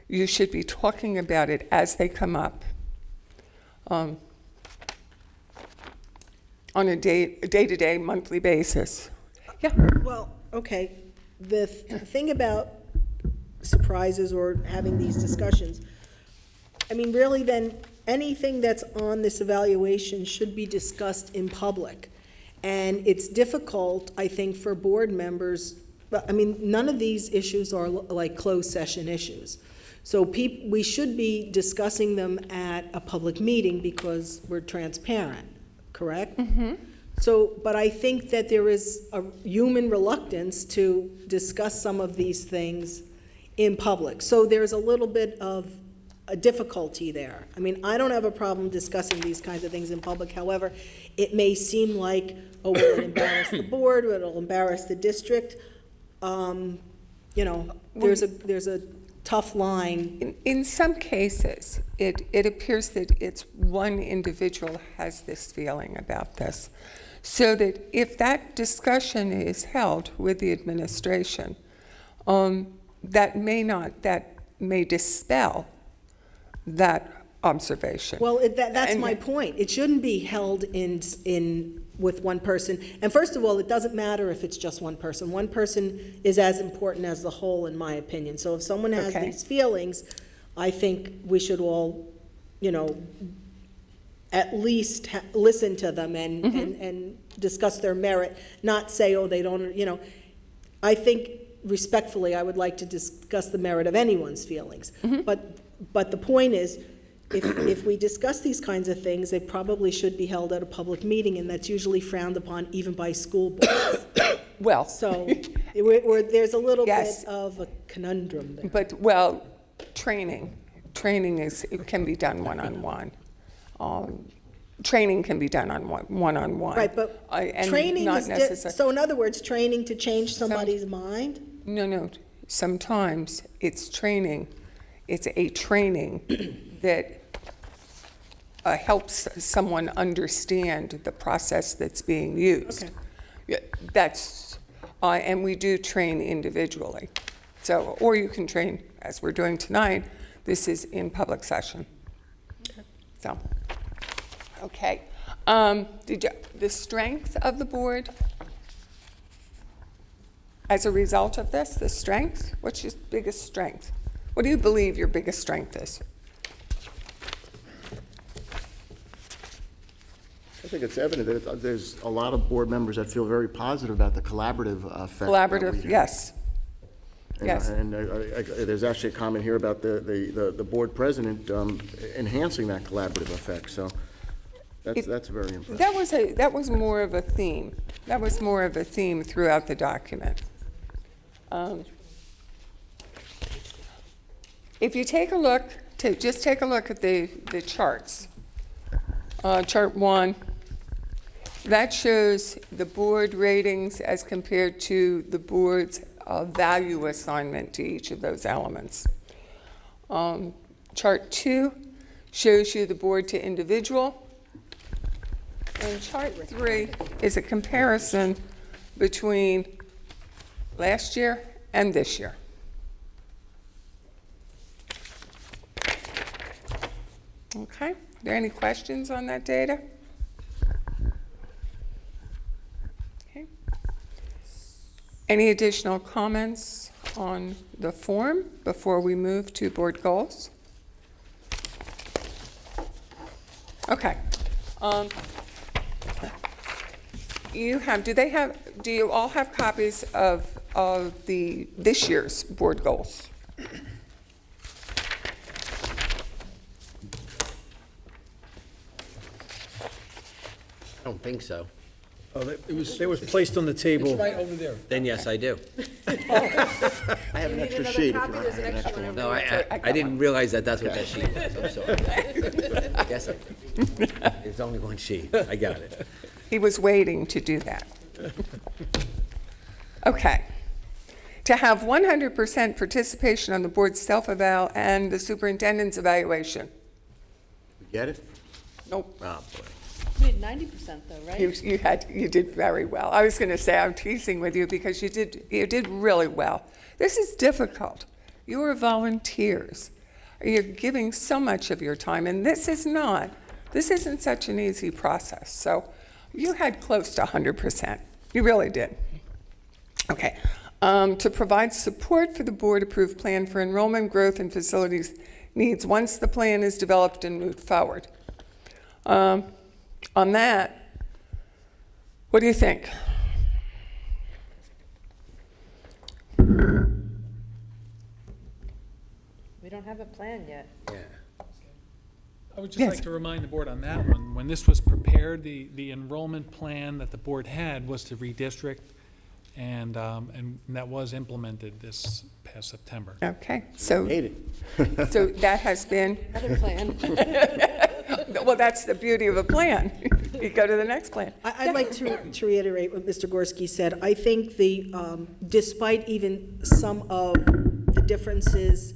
You should be talking about it as they come up on a day-to-day, monthly basis. Yeah. Well, okay, the thing about surprises or having these discussions, I mean, really then, anything that's on this evaluation should be discussed in public. And it's difficult, I think, for board members, but, I mean, none of these issues are like closed session issues. So we should be discussing them at a public meeting because we're transparent, correct? Mm-hmm. So, but I think that there is a human reluctance to discuss some of these things in public. So there's a little bit of a difficulty there. I mean, I don't have a problem discussing these kinds of things in public. However, it may seem like, oh, will it embarrass the board, or it'll embarrass the district? You know, there's a tough line. In some cases, it appears that it's one individual has this feeling about this. So that if that discussion is held with the administration, that may dispel that observation. Well, that's my point. It shouldn't be held in with one person. And first of all, it doesn't matter if it's just one person. One person is as important as the whole, in my opinion. So if someone has these feelings, I think we should all, you know, at least listen to them and discuss their merit, not say, oh, they don't, you know. I think respectfully, I would like to discuss the merit of anyone's feelings. Mm-hmm. But the point is, if we discuss these kinds of things, they probably should be held at a public meeting, and that's usually frowned upon even by school boards. Well. So there's a little bit of a conundrum there. But, well, training it can be done one-on-one. Training can be done on one-on-one. Right, but training is so in other words, training to change somebody's mind? No. Sometimes it's training. It's a training that helps someone understand the process that's being used. Okay. Yeah, and we do train individually. So, or you can train, as we're doing tonight, this is in public session. Okay. So, okay. The strength of the board, as a result of this, the strength, what's your biggest strength? What do you believe your biggest strength is? I think it's evident that there's a lot of board members that feel very positive about the collaborative effect. Collaborative, yes. Yes. And there's actually a comment here about the board president enhancing that collaborative effect. So that's very impressive. That was more of a theme. That was more of a theme throughout the document. If you take a look, just take a look at the charts. Chart 1, that shows the board ratings as compared to the board's value assignment to each of those elements. Chart 2 shows you the board to individual. And chart 3 is a comparison between last year and this year. Okay, are there any questions on that data? Okay. Any additional comments on the form before we move to board goals? Okay. Do you all have copies of this year's board goals? I don't think so. Oh, they was placed on the table. It's right over there. Then yes, I do. I have an extra sheet if you want to have an extra one. No, I didn't realize that's what that sheet was. I'm sorry. I guess I did. It's only one sheet. I got it. He was waiting to do that. Okay. To have 100% participation on the board's self-eval and the superintendent's evaluation. You get it? Nope. Oh, boy. You had 90% though, right? You did very well. I was going to say, I'm teasing with you because you did really well. This is difficult. You are volunteers. You're giving so much of your time, and this isn't such an easy process. So you had close to 100%. You really did. Okay. To provide support for the board-approved plan for enrollment growth and facilities needs once the plan is developed and moved forward. On that, what do you think? We don't have a plan yet. Yeah. I would just Yes. like to remind the board on that one, when this was prepared, the enrollment plan that the board had was to redistrict, and that was implemented this past September. Okay, so Hate it. so that has been, Another plan. well, that's the beauty of a plan. You go to the next plan. I'd like to reiterate what Mr. Gorski said. I think despite even some of the differences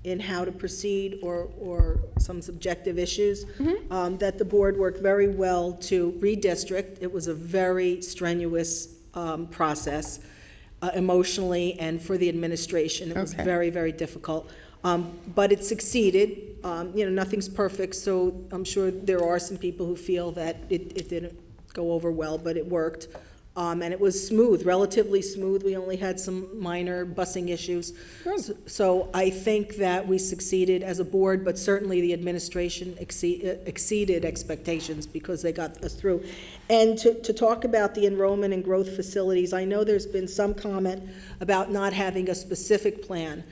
in how to proceed or some subjective issues, that the board worked very well to redistrict. It was a very strenuous process emotionally and for the administration. It was Okay. very, very difficult. But it succeeded. Nothing's perfect, so I'm sure there are some people who feel that it didn't go over well, but it worked. And it was smooth, relatively smooth. We only had some minor busing issues. So I think that we succeeded as a board, but certainly the administration exceeded expectations because they got us through. And to talk about the enrollment and growth facilities, I know there's been some comment about not having a specific plan.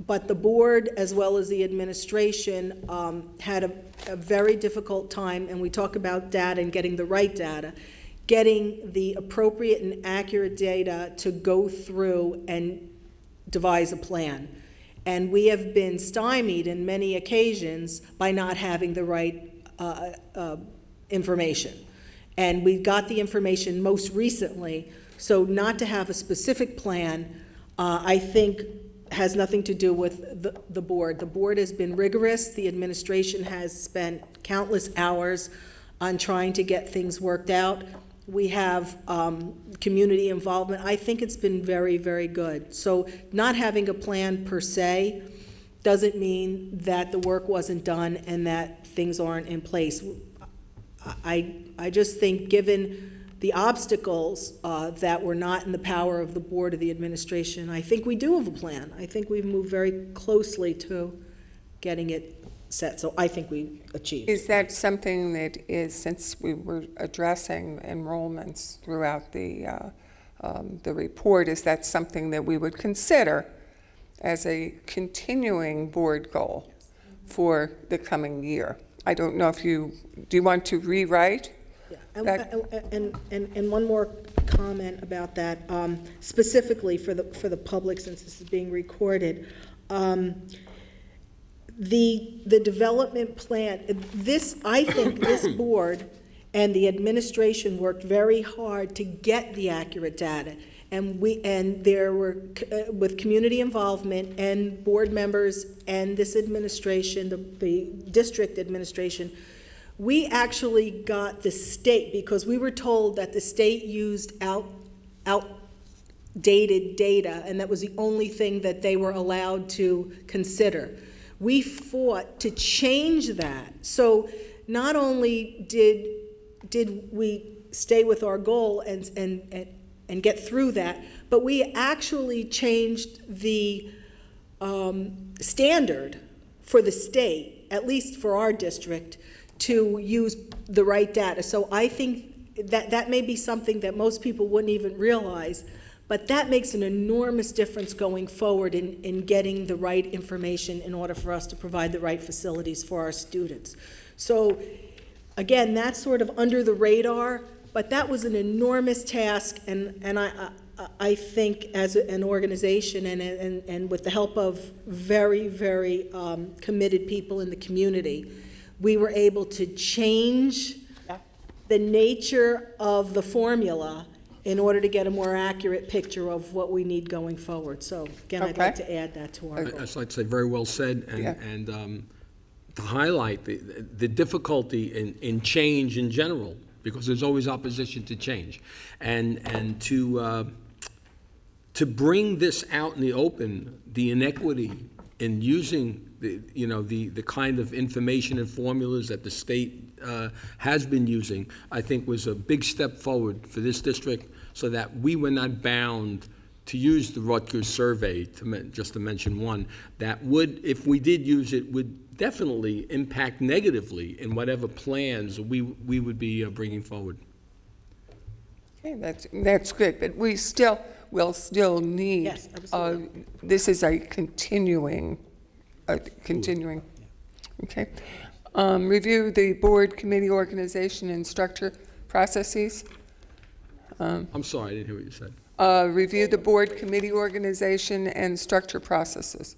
But the board, as well as the administration, had a very difficult time, and we talk about data and getting the right data, getting the appropriate and accurate data to go through and devise a plan. And we have been stymied in many occasions by not having the right information. And we got the information most recently, so not to have a specific plan, I think, has nothing to do with the board. The board has been rigorous. The administration has spent countless hours on trying to get things worked out. We have community involvement. I think it's been very, very good. So not having a plan per se doesn't mean that the work wasn't done and that things aren't in place. I just think given the obstacles that were not in the power of the board or the administration, I think we do have a plan. I think we've moved very closely to getting it set, so I think we achieved. Is that something that is, since we were addressing enrollments throughout the report, is that something that we would consider as a continuing board goal for the coming year? I don't know if do you want to rewrite? And one more comment about that, specifically for the public, since this is being recorded. The development plan, I think this board and the administration worked very hard to get the accurate data. And there were, with community involvement and board members and this administration, the district administration, we actually got the state, because we were told that the state used outdated data, and that was the only thing that they were allowed to consider. We fought to change that. So not only did we stay with our goal and get through that, but we actually changed the standard for the state, at least for our district, to use the right data. So I think that may be something that most people wouldn't even realize, but that makes an enormous difference going forward in getting the right information in order for us to provide the right facilities for our students. So again, that's sort of under the radar, but that was an enormous task, and I think as an organization and with the help of very, very committed people in the community, we were able to change the nature of the formula in order to get a more accurate picture of what we need going forward. So again, I'd like to add that to our goal. I'd like to say very well said, Yeah. and to highlight the difficulty in change in general, because there's always opposition to change. And to bring this out in the open, the inequity in using the kind of information and formulas that the state has been using, I think was a big step forward for this district, so that we were not bound to use the Rutgers survey, just to mention one, that would, if we did use it, would definitely impact negatively in whatever plans we would be bringing forward. Okay, that's good, but will still need. Yes, absolutely. This is a continuing, okay. Review the board, committee organization, and structure processes. I'm sorry, I didn't hear what you said. Review the board, committee organization, and structure processes.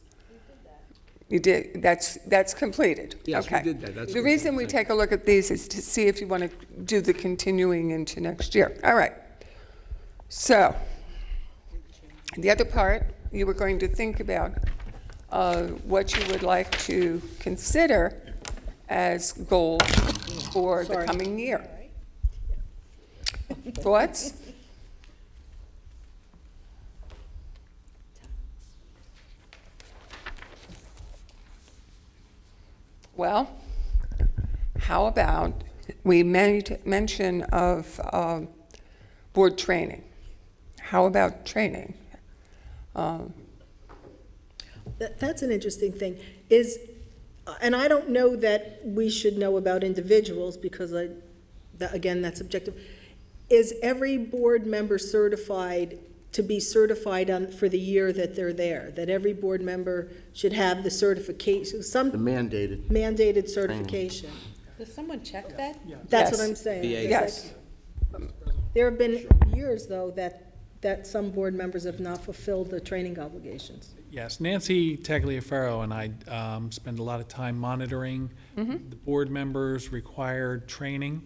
You did, that's completed? Yes, we Okay. did that. That's The good. reason we Thank take a look at these is to see if you want to do the continuing into next year. All right. So, the other part, you were going to think about what you would like to consider as goals for the coming year. Thoughts? Well, how about we made mention of board training? How about training? That's an interesting thing. And I don't know that we should know about individuals because, again, that's subjective. Is every board member certified to be certified for the year that they're there? That every board member should have the certification, The some mandated certification? Does someone check that? That's Yes. what I'm saying. VA. It's Yes. like- There have been years, though, that some board members have not fulfilled the training obligations. Yes, Nancy Tagliaferro and I spend a lot of time monitoring the board members' required training,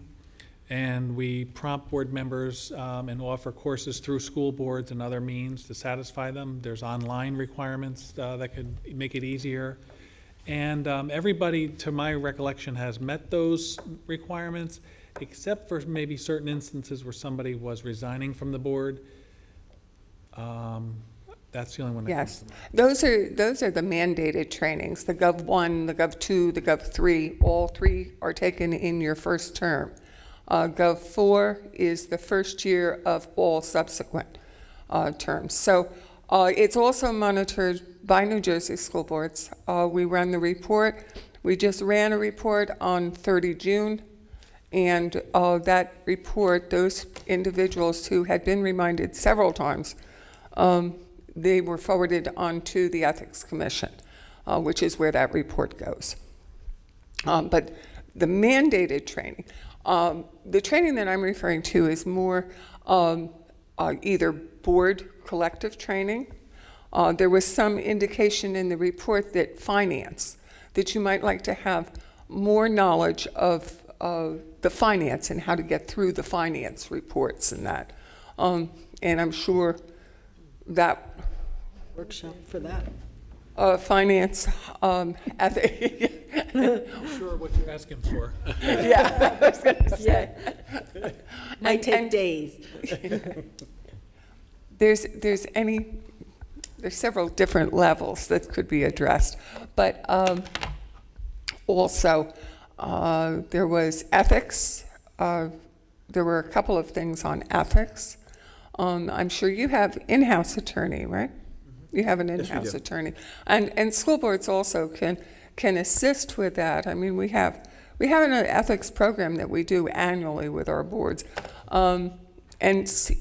and we prompt board members and offer courses through school boards and other means to satisfy them. There's online requirements that could make it easier. And everybody, to my recollection, has met those requirements, except for maybe certain instances where somebody was resigning from the board. That's the only one that comes Yes, to mind. those are the mandated trainings, the Gov 1, the Gov 2, the Gov 3, all three are taken in your first term. Gov 4 is the first year of all subsequent terms. So it's also monitored by New Jersey school boards. We run the report. We just ran a report on 30 June, and that report, those individuals who had been reminded several times, they were forwarded on to the Ethics Commission, which is where that report goes. But the mandated training, the training that I'm referring to is more either board collective training. There was some indication in the report that finance, that you might like to have more knowledge of the finance and how to get through the finance reports and that. And I'm sure that Workshop for that. finance ethics. Sure what you're asking for. Yeah, I was going to say. Might take And days. there's several different levels that could be addressed, but also there was ethics. There were a couple of things on ethics. I'm sure you have in-house attorney, right? You have an in-house attorney, and school boards also can assist with that. I mean, we have an ethics program that we do annually with our boards, and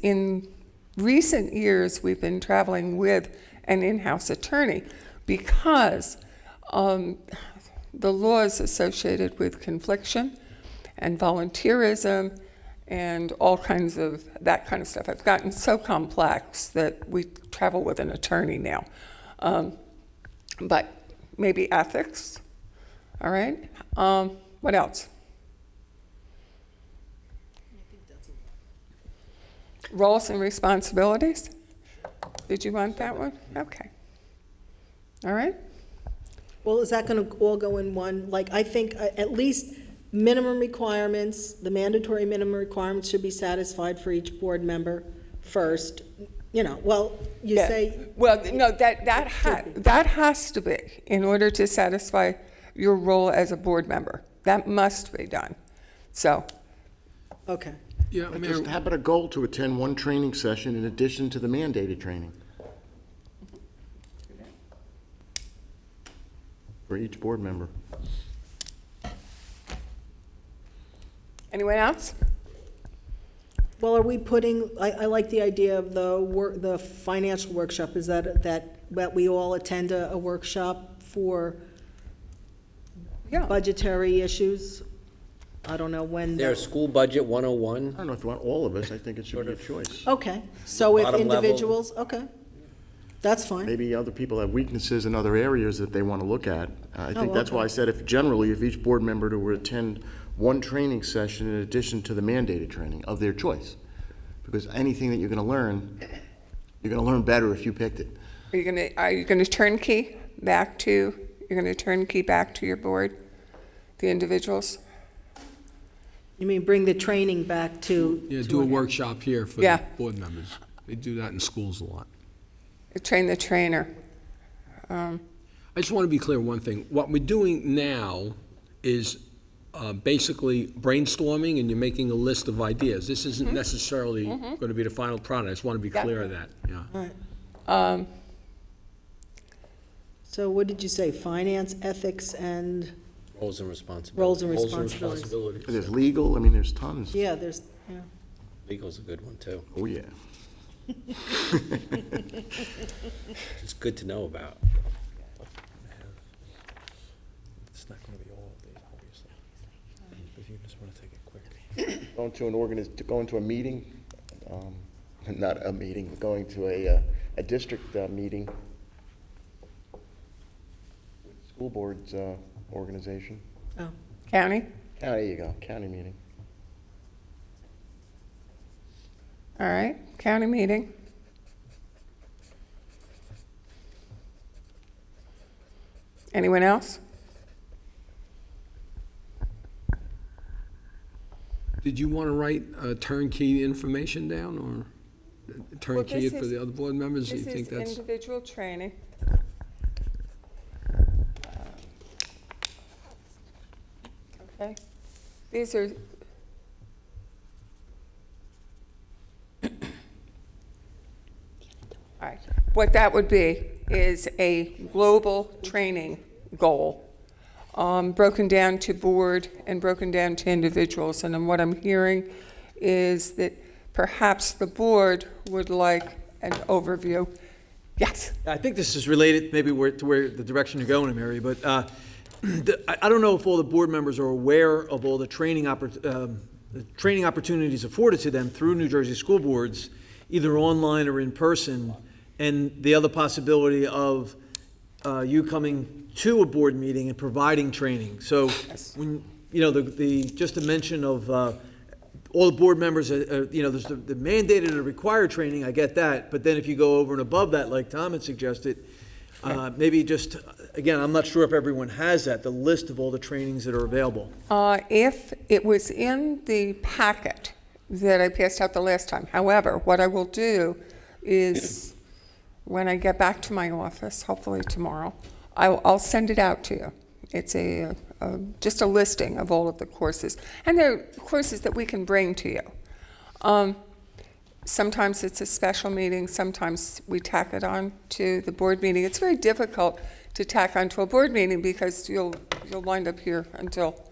in recent years we've been traveling with an in-house attorney because the laws associated with confliction and volunteerism and all kinds of that kind of stuff have gotten so complex that we travel with an attorney now. But maybe ethics, all right? What else? Roles and responsibilities? Did you want that one? Okay. All right. Well, is that going to all go in one? Like, I think at least minimum requirements, the mandatory minimum requirements should be satisfied for each board member first. You know, well, you Yeah. say, Well, no, that has to be in order to satisfy your role as a board member. That must be done. So, okay. Yeah, But Mayor, just have it a goal to attend one training session in addition to the mandated training. For each board member. anyone else? Well, are we putting, I like the idea of the financial workshop. Is that we all attend a workshop for Yeah. budgetary issues? I don't know when. There's School Budget 101. I don't know if you want all of us, I think it should be a choice. Okay, so if Bottom level. individuals, okay, that's fine. Maybe other people have weaknesses in other areas that they want to look at. I think that's okay. why I said if generally, if each board member were to attend one training session in addition to the mandated training of their choice. Because anything that you're going to learn better if you picked it. Are you gonna turnkey back to your board, the individuals? You mean bring the training back to? yeah, to do a an- workshop here for Yeah. the board members. They do that in schools a lot. Train the trainer. I just want to be clear one thing. What we're doing now is basically brainstorming, and you're making a list of ideas. This isn't necessarily going to be the final product. I just want to be Yeah. clear of that, yeah. All right. So what did you say, finance, ethics, and, Roles and responsibilities. Roles and responsibilities. responsibilities. There's legal, I mean, there's tons. yeah, there's, yeah. Legal's a good one, too. Oh, yeah. It's good to know about. It's not going to be all of these, obviously. If you just want to take it quick. Going to a meeting, not a meeting, going to a district meeting with school board's organization. Oh, County? There you go, county meeting. All right, county meeting. Anyone else? Did you want to write turnkey information down, or turnkey this it for is- the other board members? Do you This think is that's? individual training. Okay, these are. All right, what that would be is a global training goal, broken down to board and broken down to individuals. And then what I'm hearing is that perhaps the board would like an overview. Yes? I think this is related maybe to where the direction you're going, Mary, but I don't know if all the board members are aware of all the training opportunities afforded to them through New Jersey school boards, either online or in person, and the other possibility of you coming to a board meeting and providing training. So when, just a mention of all the board members, there's the mandated and the required training, I get that, but then if you go over and above that, like Tom had suggested, maybe just, again, I'm not sure if everyone has that, the list of all the trainings that are available. If it was in the packet that I passed out the last time. However, what I will do is, when I get back to my office, hopefully tomorrow, I'll send it out to you. It's just a listing of all of the courses. And they're courses that we can bring to you. Sometimes it's a special meeting, sometimes we tack it on to the board meeting. It's very difficult to tack onto a board meeting because you'll wind up here until,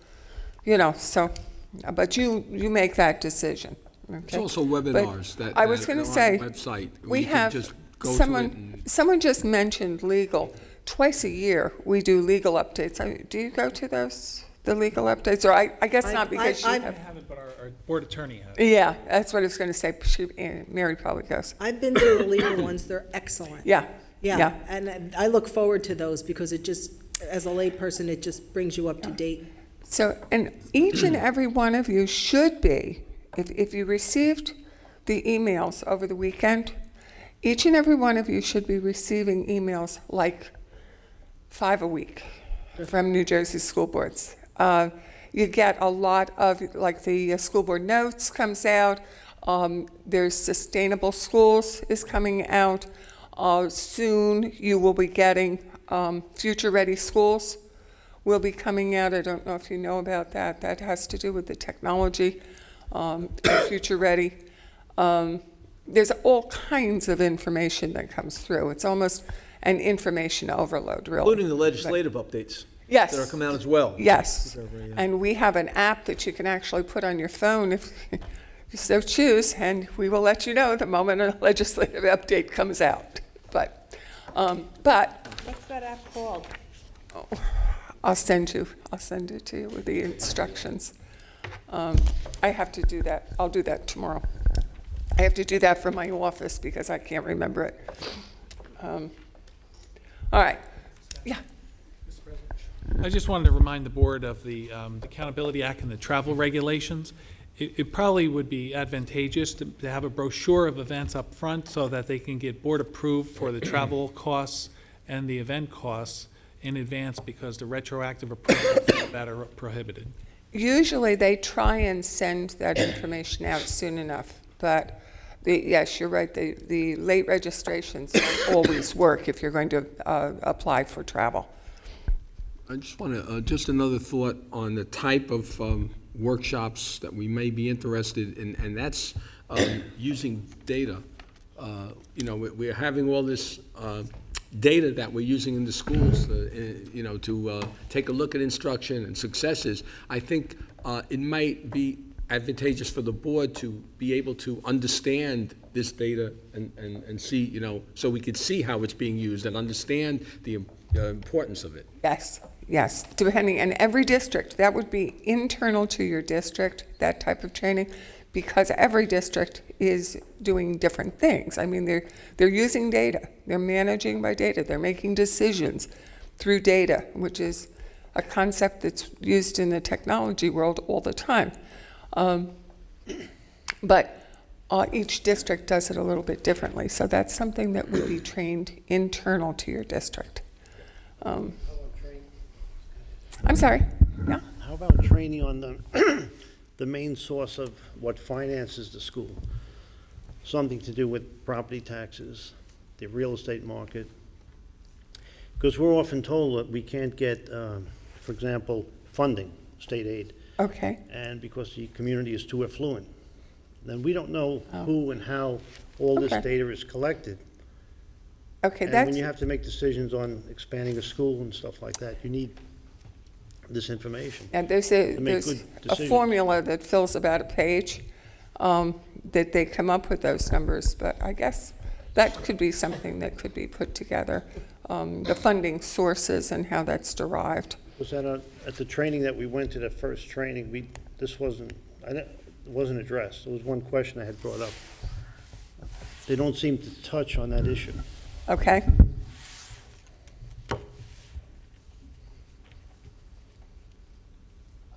but you make that decision. It's Okay? also webinars that I was that going are to on say, the website. we You can have just go to it and- someone just mentioned legal. Twice a year, we do legal updates. Do you go to those, the legal updates? Or I guess not because you I have. I haven't, but our board attorney has. Yeah, that's what I was going to say. Mary probably goes. I've been to the legal ones, they're excellent. Yeah. Yeah, and I look forward to those because it just, as a layperson, it just brings you up to date. So, and each and every one of you should be, if you received the emails over the weekend, each and every one of you should be receiving emails like 5 a week. from New Jersey school boards. You get a lot of, like the school board notes comes out. There's Sustainable Schools is coming out. Soon you will be getting Future Ready Schools will be coming out. I don't know if you know about that. That has to do with the technology, Future Ready. There's all kinds of information that comes through. It's almost an information overload, really. Including the legislative updates. Yes. That are coming out as well. Yes, and we have an app that you can actually put on your phone if you so choose, and we will let you know the moment a legislative update comes out. But What's that app called? I'll send it to you with the instructions. I have to do that. I'll do that tomorrow. I have to do that from my office because I can't remember it. All right. Yeah. I just wanted to remind the board of the Accountability Act and the travel regulations. It probably would be advantageous to have a brochure of events up front so that they can get board approved for the travel costs and the event costs in advance, because the retroactive approvals that are prohibited. Usually they try and send that information out soon enough, but yes, you're right, the late registrations don't always work if you're going to apply for travel. I just want to, just another thought on the type of workshops that we may be interested in, and that's using data. We're having all this data that we're using in the schools, to take a look at instruction and successes. I think it might be advantageous for the board to be able to understand this data and see, so we could see how it's being used and understand the importance of it. Yes, depending, and every district, that would be internal to your district, that type of training, because every district is doing different things. I mean, they're using data, they're managing by data, they're making decisions through data, which is a concept that's used in the technology world all the time. But each district does it a little bit differently, so that's something that would be trained internal to your district. I'm sorry, yeah? How about training on the main source of what finances the school? Something to do with property taxes, the real estate market. Because we're often told that we can't get, for example, funding, state aid. Okay. And because the community is too affluent. Then we don't know who and how all this data is collected. Okay, And when you have to make decisions on expanding a school and stuff like that, you need this information. And there's to make a good decisions. formula that fills about a page that they come up with those numbers, but I guess that could be something that could be put together, the funding sources and how that's derived. Was that at the training that we went to, the first training, this wasn't addressed. There was one question I had brought up. They don't seem to touch on that issue. Okay.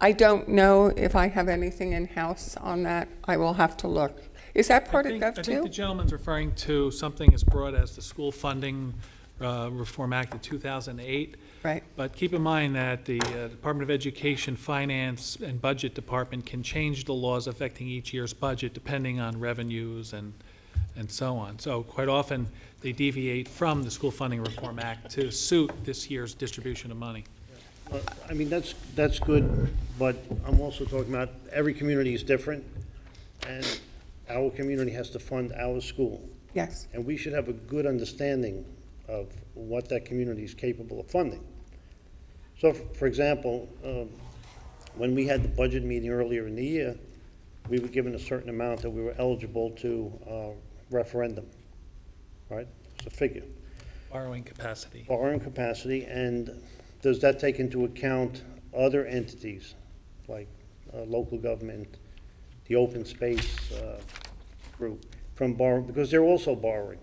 I don't know if I have anything in-house on that. I will have to look. Is that part of Gov I think the too? gentleman's referring to something as broad as the School Funding Reform Act of 2008. Right. But keep in mind that the Department of Education, Finance, and Budget Department can change the laws affecting each year's budget depending on revenues and so on. So quite often, they deviate from the School Funding Reform Act to suit this year's distribution of money. I mean, that's good, but I'm also talking about every community is different, and our community has to fund our school. Yes. And we should have a good understanding of what that community is capable of funding. So, for example, when we had the budget meeting earlier in the year, we were given a certain amount that we were eligible to referendum, right? It's a figure. Borrowing capacity. Borrowing capacity, and does that take into account other entities, like local government, the open space group, from borrowing, because they're also borrowing.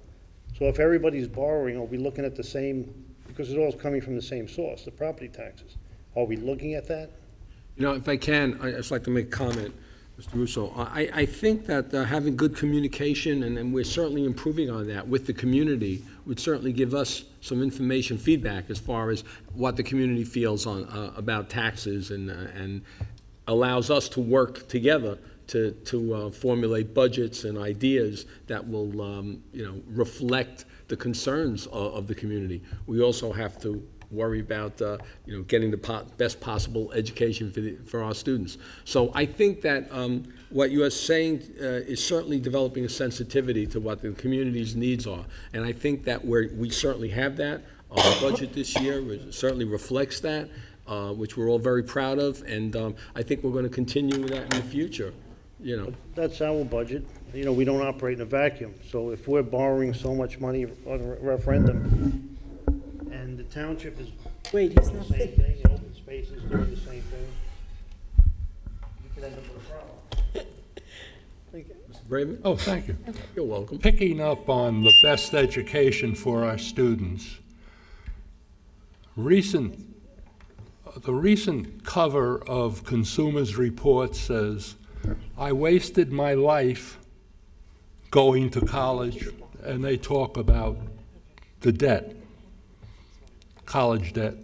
So if everybody's borrowing, are we looking at the same, because it's all coming from the same source, the property taxes? Are we looking at that? If I can, I'd just like to make a comment. Mr. Russo, I think that having good communication, and we're certainly improving on that with the community, would certainly give us some information feedback as far as what the community feels on, about taxes, and allows us to work together to formulate budgets and ideas that will, reflect the concerns of the community. We also have to worry about, getting the best possible education for our students. So I think that what you are saying is certainly developing a sensitivity to what the community's needs are. And I think that we certainly have that. Our budget this year certainly reflects that, which we're all very proud of. And I think we're going to continue with that in the future, That's our budget. We don't operate in a vacuum. So if we're borrowing so much money on a referendum, and the township is Wait, doing he's the not same finished. thing, the open space is doing the same thing, you could end up with a problem. Mr. Braven? Oh, thank you. You're welcome. Picking up on the best education for our students, the recent cover of Consumers Report says, "I wasted my life going to college," and they talk about the debt, college debt,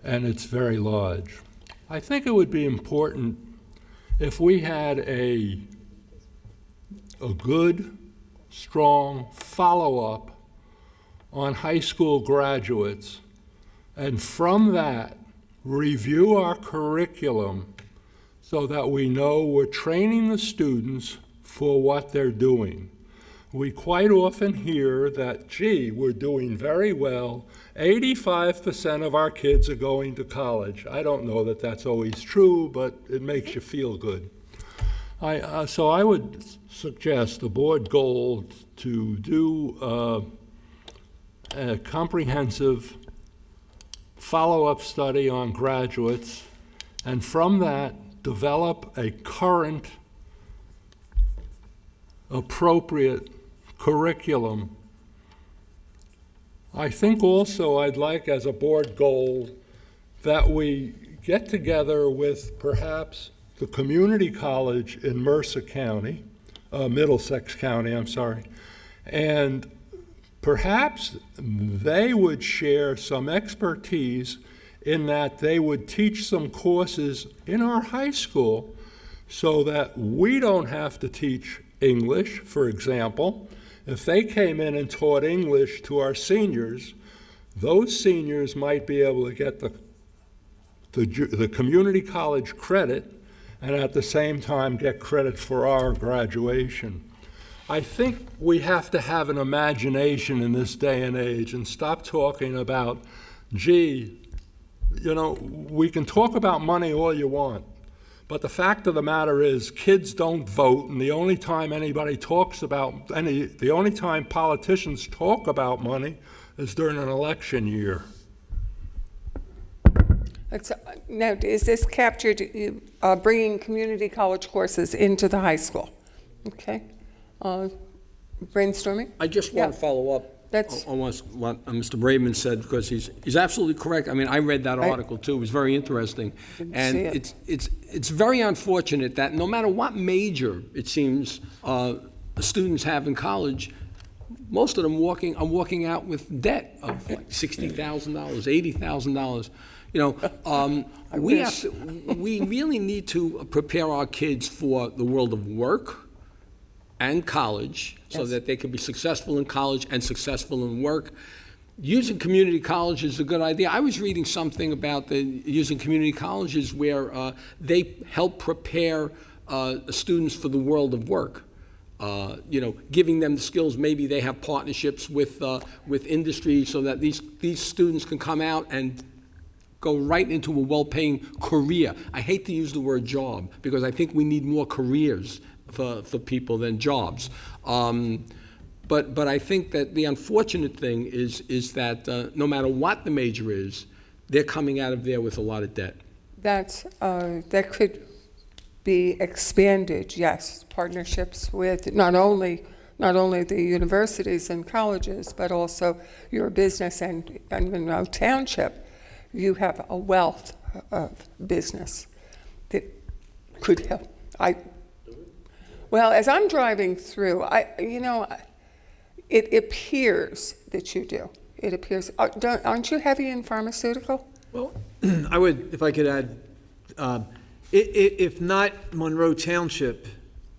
and it's very large. I think it would be important if we had a good, strong follow-up on high school graduates, and from that, review our curriculum so that we know we're training the students for what they're doing. We quite often hear that, gee, we're doing very well. 85% of our kids are going to college. I don't know that that's always true, but it makes you feel good. So I would suggest the board goal to do a comprehensive follow-up study on graduates, and from that, develop a current, appropriate curriculum. I think also I'd like, as a board goal, that we get together with perhaps the community college in Mercer County, Middlesex County, I'm sorry, and perhaps they would share some expertise in that they would teach some courses in our high school so that we don't have to teach English, for example. If they came in and taught English to our seniors, those seniors might be able to get the community college credit and at the same time get credit for our graduation. I think we have to have an imagination in this day and age and stop talking about, gee, we can talk about money all you want, but the fact of the matter is kids don't vote, and the only time the only time politicians talk about money is during an election year. Now, is this captured, bringing community college courses into the high school? Okay. Brainstorming? I just want to follow up on what Mr. Braven said, because he's absolutely correct. I mean, I read that article too. It was very interesting. And it's very unfortunate that no matter what major it seems students have in college, most of them are walking out with debt of like $60,000, $80,000. We really need to prepare our kids for the world of work and college, so that they can be successful in college and successful in work. Using community college is a good idea. I was reading something about using community colleges where they help prepare students for the world of work. Giving them the skills. Maybe they have partnerships with industry so that these students can come out and go right into a well-paying career. I hate to use the word job because I think we need more careers for people than jobs. But I think that the unfortunate thing is that no matter what the major is, they're coming out of there with a lot of debt. That could be expanded, yes. Partnerships with not only the universities and colleges, but also your business and Monroe Township. You have a wealth of business that could help. Well, as I'm driving through, it appears that you do. It appears, aren't you heavy in pharmaceutical? Well, I would, if I could add, if not Monroe Township,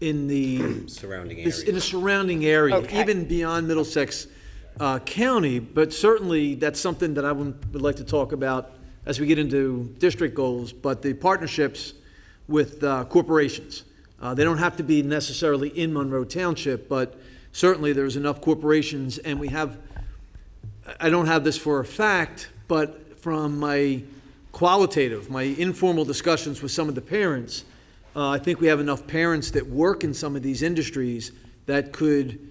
in the Surrounding in area. a surrounding area, Okay. even beyond Middlesex County, but certainly that's something that I would like to talk about as we get into district goals, but the partnerships with corporations. They don't have to be necessarily in Monroe Township, but certainly there's enough corporations, and we have, I don't have this for a fact, but from my informal discussions with some of the parents, I think we have enough parents that work in some of these industries that could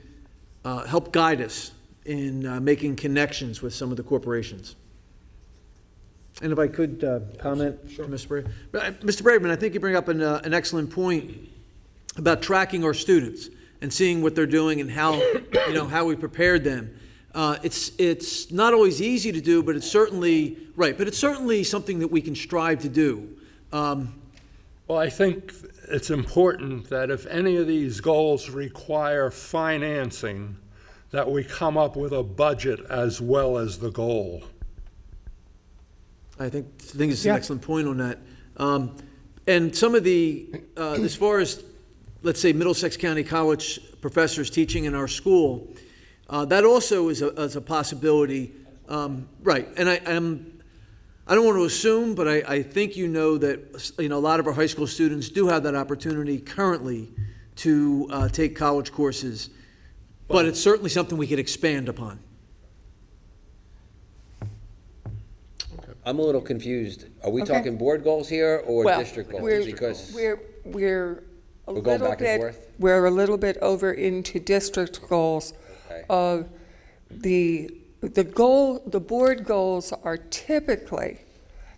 help guide us in making connections with some of the corporations. And if I could comment, Mr. Braverman. Mr. Braverman, I think you bring up an excellent point about tracking our students and seeing what they're doing and how, how we prepared them. It's not always easy to do, but it's certainly, right, but it's certainly something that we can strive to do. Well, I think it's important that if any of these goals require financing, that we come up with a budget as well as the goal. I think it's an excellent point on that. And some of the, as far as, let's say, Middlesex County College professors teaching in our school, that also is a possibility. Right, and I don't want to assume, but I think that a lot of our high school students do have that opportunity currently to take college courses, but it's certainly something we could expand upon. I'm a little confused. Are we Okay. talking board goals here or Well, district goals? we're Because a we're going little back and bit, forth? we're a little bit over into district goals. Okay. The board goals are typically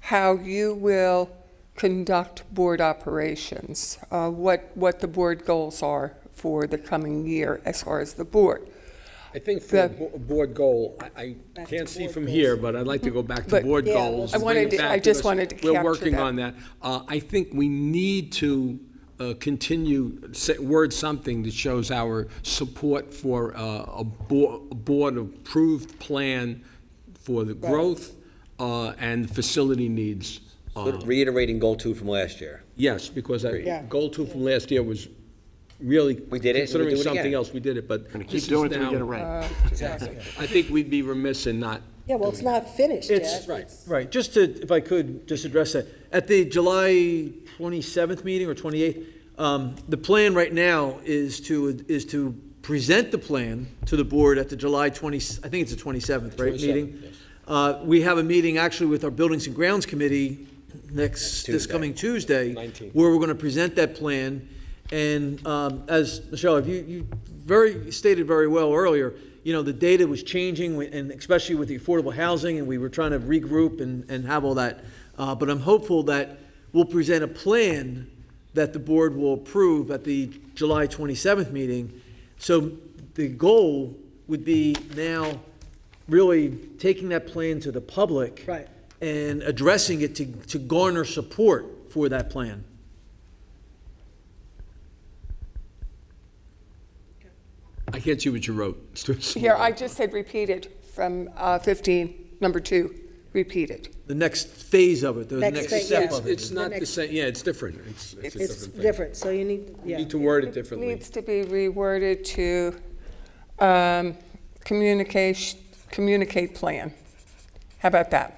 how you will conduct board operations, what the board goals are for the coming year as far as the board. I think for a board goal, I can't see from here, but I'd like to go back to But- board Yeah, goals. I and wanted bring it to- back I just because wanted to capture We're working that. on that. I think we need to continue, word something that shows our support for a board-approved plan for the growth and facility needs. reiterating goal 2 from last year. Yes, because Yeah. goal 2 from last year was really We did it, and we considering do it something again. else, we did it, but Gonna keep this is doing it till we now- get it right. I think we'd be remiss in not. Yeah, well, it's not finished yet. It's, right, just to, if I could, just address that. At the July 27th meeting or 28th, the plan right now is to present the plan to the board at the July 20, I think it's the 27th, right, meeting? We have a meeting actually with our Buildings and Grounds Committee this Tuesday. coming Tuesday, 19th. where we're going to present that plan. And as, Michelle, you stated very well earlier, the data was changing, and especially with the affordable housing, and we were trying to regroup and have all that. But I'm hopeful that we'll present a plan that the board will approve at the July 27th meeting. So the goal would be now really taking that plan to the public. Right. And addressing it to garner support for that plan. I can't see what you wrote. It's too small. Here, I just said repeated from 15, number 2, repeated. The next phase of it, the Next next phase, step yeah. of it. It's not the same, yeah, it's different. It's a It's different thing. different, so you need, We yeah. need to word it differently. Needs to be reworded to communicate plan. How about that?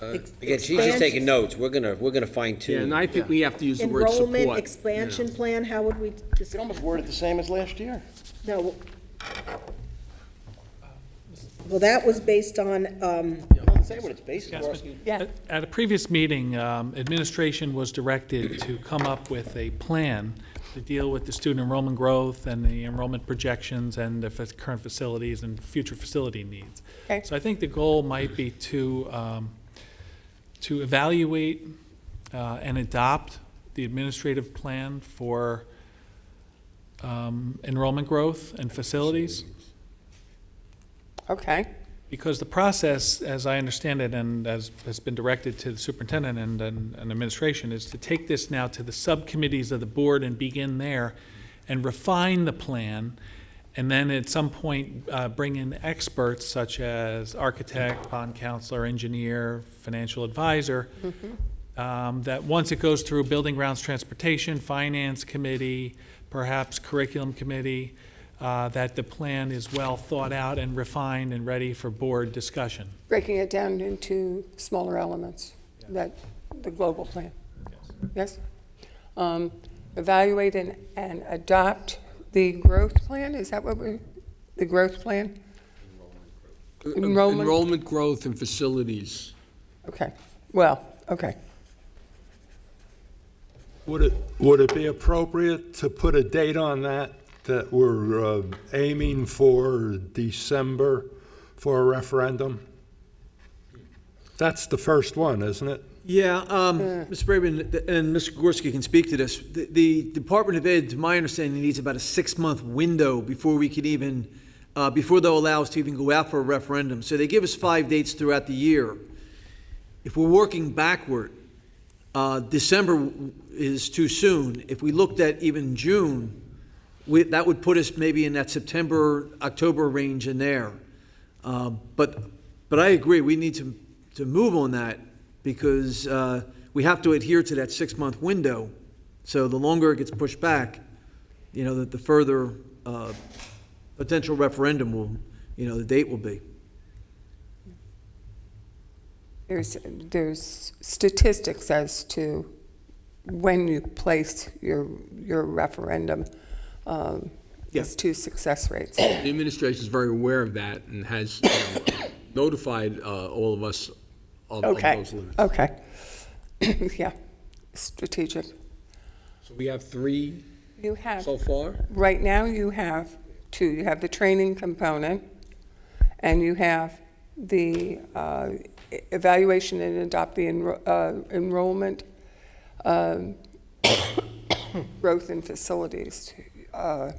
Again, she's just taking notes. We're gonna fine Yeah, tune. and I think we have to use the word Enrollment support. expansion plan, how would we, You can almost word it the same as last year. no. Well, that was based on, Doesn't say what it's based on. Yeah. At a previous meeting, administration was directed to come up with a plan to deal with the student enrollment growth and the enrollment projections and the current facilities and future facility needs. Okay. So I think the goal might be to evaluate and adopt the administrative plan for enrollment growth and facilities. Okay. Because the process, as I understand it, and as has been directed to the superintendent and administration, is to take this now to the subcommittees of the board and begin there and refine the plan, and then at some point, bring in experts such as architect, bond counselor, engineer, financial advisor, that once it goes through building grounds transportation, finance committee, perhaps curriculum committee, that the plan is well thought out and refined and ready for board discussion. Breaking it down into smaller elements, that, the global plan. Yes? Evaluate and adopt the growth plan, is that what the growth plan? Enrollment? Enrollment growth and facilities. Okay, well, okay. Would it be appropriate to put a date on that we're aiming for December for a referendum? That's the first one, isn't it? Yeah, Mr. Braben and Mr. Gorski can speak to this. The Department of Ed, to my understanding, needs about a 6-month window before we could even, before they'll allow us to even go out for a referendum. So they give us 5 dates throughout the year. If we're working backward, December is too soon. If we looked at even June, that would put us maybe in that September, October range in there. But I agree, we need to move on that because we have to adhere to that 6-month window. So the longer it gets pushed back, the further potential referendum will, the date will be. There's statistics as to when you place your referendum. As to success rates. The administration is very aware of that and has notified all of us of those limits. Okay. Yeah, strategic. So we have 3 You have, so far? right now you have 2. You have the training component, and you have the evaluation and adopt the enrollment, growth in facilities. I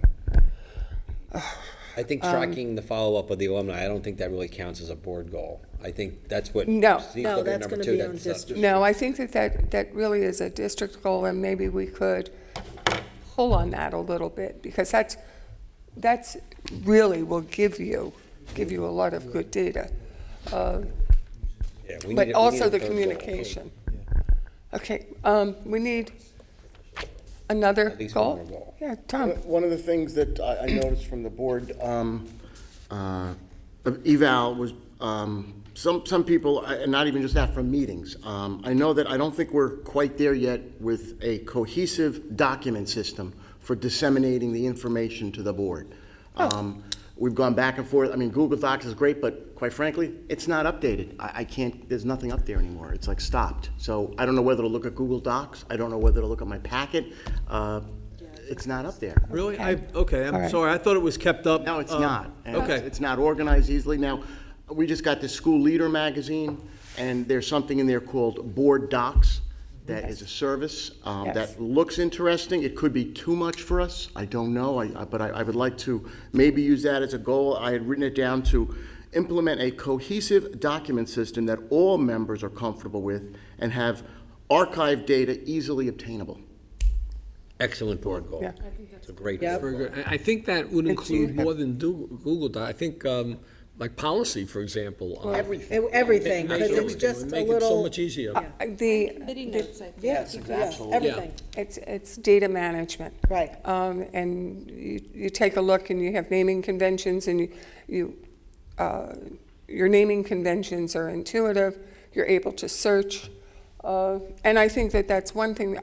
think tracking the follow-up of the alumni, I don't think that really counts as a board goal. I think that's what. No. Steve's No, looking at that's number gonna 2, be on that's, district. No, I think that really is a district goal, and maybe we could pull on that a little bit, because that's really will give you a lot of good data. yeah, we But need also a the third goal. communication. Okay, we need another At least one goal? more goal. Yeah, Tom. One of the things that I noticed from the board eval was some people, and not even just that, from meetings. I know that I don't think we're quite there yet with a cohesive document system for disseminating the information to the board. We've gone back and forth. I mean, Google Docs is great, but quite frankly, it's not updated. I can't, there's nothing up there anymore. It's like stopped. So I don't know whether to look at Google Docs. I don't know whether to look at my packet. It's not up there. Really? Okay. I'm All right. sorry, I thought it was kept up. No, it's not. And Okay. It's not organized easily. Now, we just got the School Leader magazine, and there's something in there called Board Docs. That is a service that looks interesting. It could be too much for us. I don't know, but I would like to maybe use that as a goal. I had written it down to implement a cohesive document system that all members are comfortable with and have archived data easily obtainable. Excellent board goal. Yeah. It's a great Yeah. goal. Very good. I think that would And include you have- more than Google Doc. I think, like policy, for example. Everything, because it's just a Make it so little, much easier. Committee notes, I think. everything, It's data management. right. And you take a look and you have naming conventions, and your naming conventions are intuitive, you're able to search. And I think that's one thing.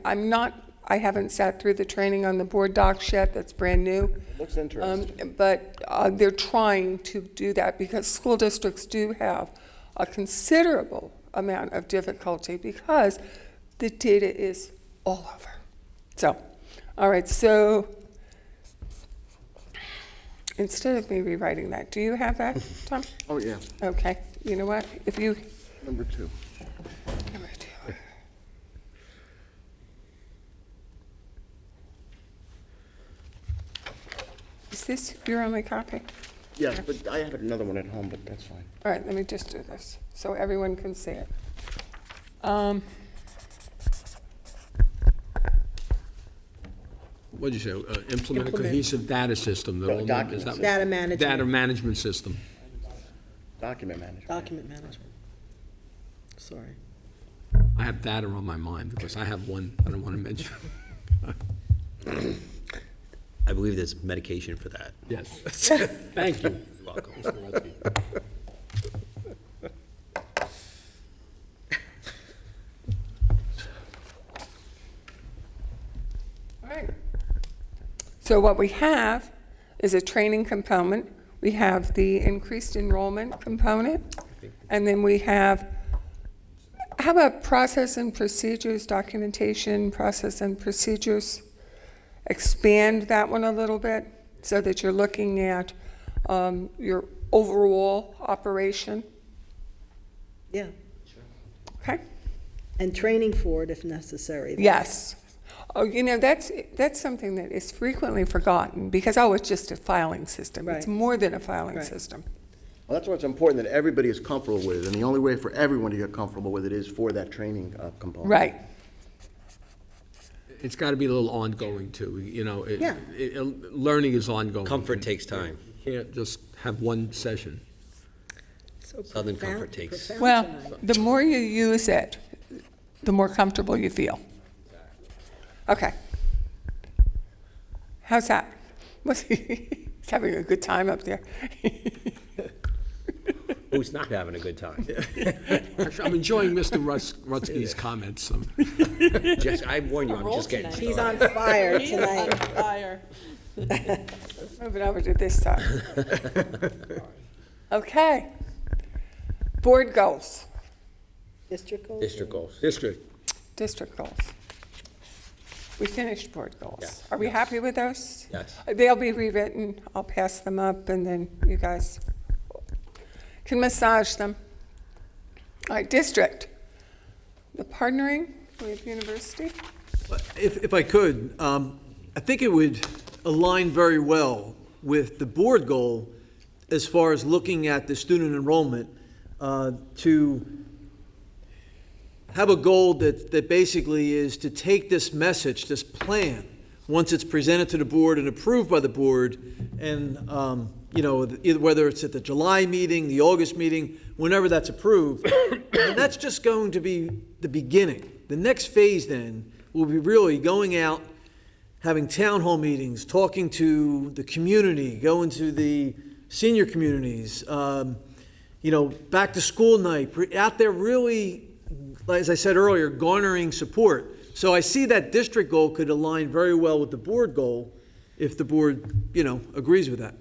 I haven't sat through the training on the board docs yet, that's brand new. Looks interesting. But they're trying to do that because school districts do have a considerable amount of difficulty because the data is all over. So, all right, so instead of me rewriting that, do you have that, Tom? Oh, yeah. Okay, you know what? If you, Number 2. number 2. Is this your only copy? Yes, but I have another one at home, but that's fine. All right, let me just do this so everyone can see it. What'd you say? Implement a cohesive data system. that all- is Document that- system. Data management. Data management system. Document management. Document management. Sorry. I have data on my mind because I have one I don't want to mention. I believe there's medication for that. Yes. Thank you. You're welcome. Mr. Rutsky. All right. So what we have is a training component. We have the increased enrollment component. And then we have, how about process and procedures, documentation, process and procedures? Expand that one a little bit so that you're looking at your overall operation. Yeah, Okay? and training for it if necessary. Yes. Oh, you know, that's something that is frequently forgotten because, oh, it's just a filing system. It's Right. more than a filing Right. system. Well, that's why it's important that everybody is comfortable with it, and the only way for everyone to get comfortable with it is for that training component. Right. It's got to be a little ongoing too, you know. Yeah. Learning is ongoing. Comfort takes time. You can't just have one session. So Southern profound- comfort takes. profound Well, tonight. the more you use it, the more comfortable you feel. Okay. How's that? He's having a good time up there. Who's not having a good time? I'm enjoying Mr. Rutsky's comments. Just, I warn you, I'm just getting started. He's on fire tonight. Fire. Move it over to this side. Okay. Board goals, District goals? District goals. district goals. We finished board goals. Yes. Are we happy with those? Yes. They'll be rewritten. I'll pass them up, and then you guys can massage them. All right, district. The partnering with university. If I could, I think it would align very well with the board goal as far as looking at the student enrollment, to have a goal that basically is to take this message, this plan, once it's presented to the board and approved by the board, and, you know, either whether it's at the July meeting, the August meeting, whenever that's approved, and that's just going to be the beginning. The next phase then will be really going out, having town hall meetings, talking to the community, going to the senior communities, you know, back to school night, out there really, as I said earlier, garnering support. So I see that district goal could align very well with the board goal if the board, you know, agrees with that.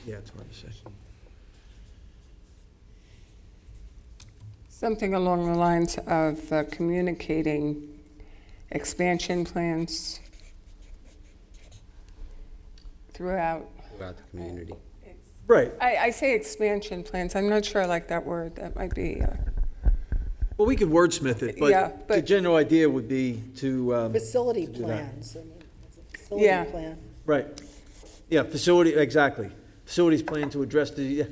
Yeah, it's hard to say. Something along the lines of communicating expansion plans throughout. Throughout the community. Right. I say expansion plans. I'm not sure I like that word. That might be, Well, we could wordsmith it, Yeah, but but- the general idea would be to, Facility do that. plans. I mean, it's a facility Yeah. plan. right. Yeah, facility, exactly. Facilities plan to address the,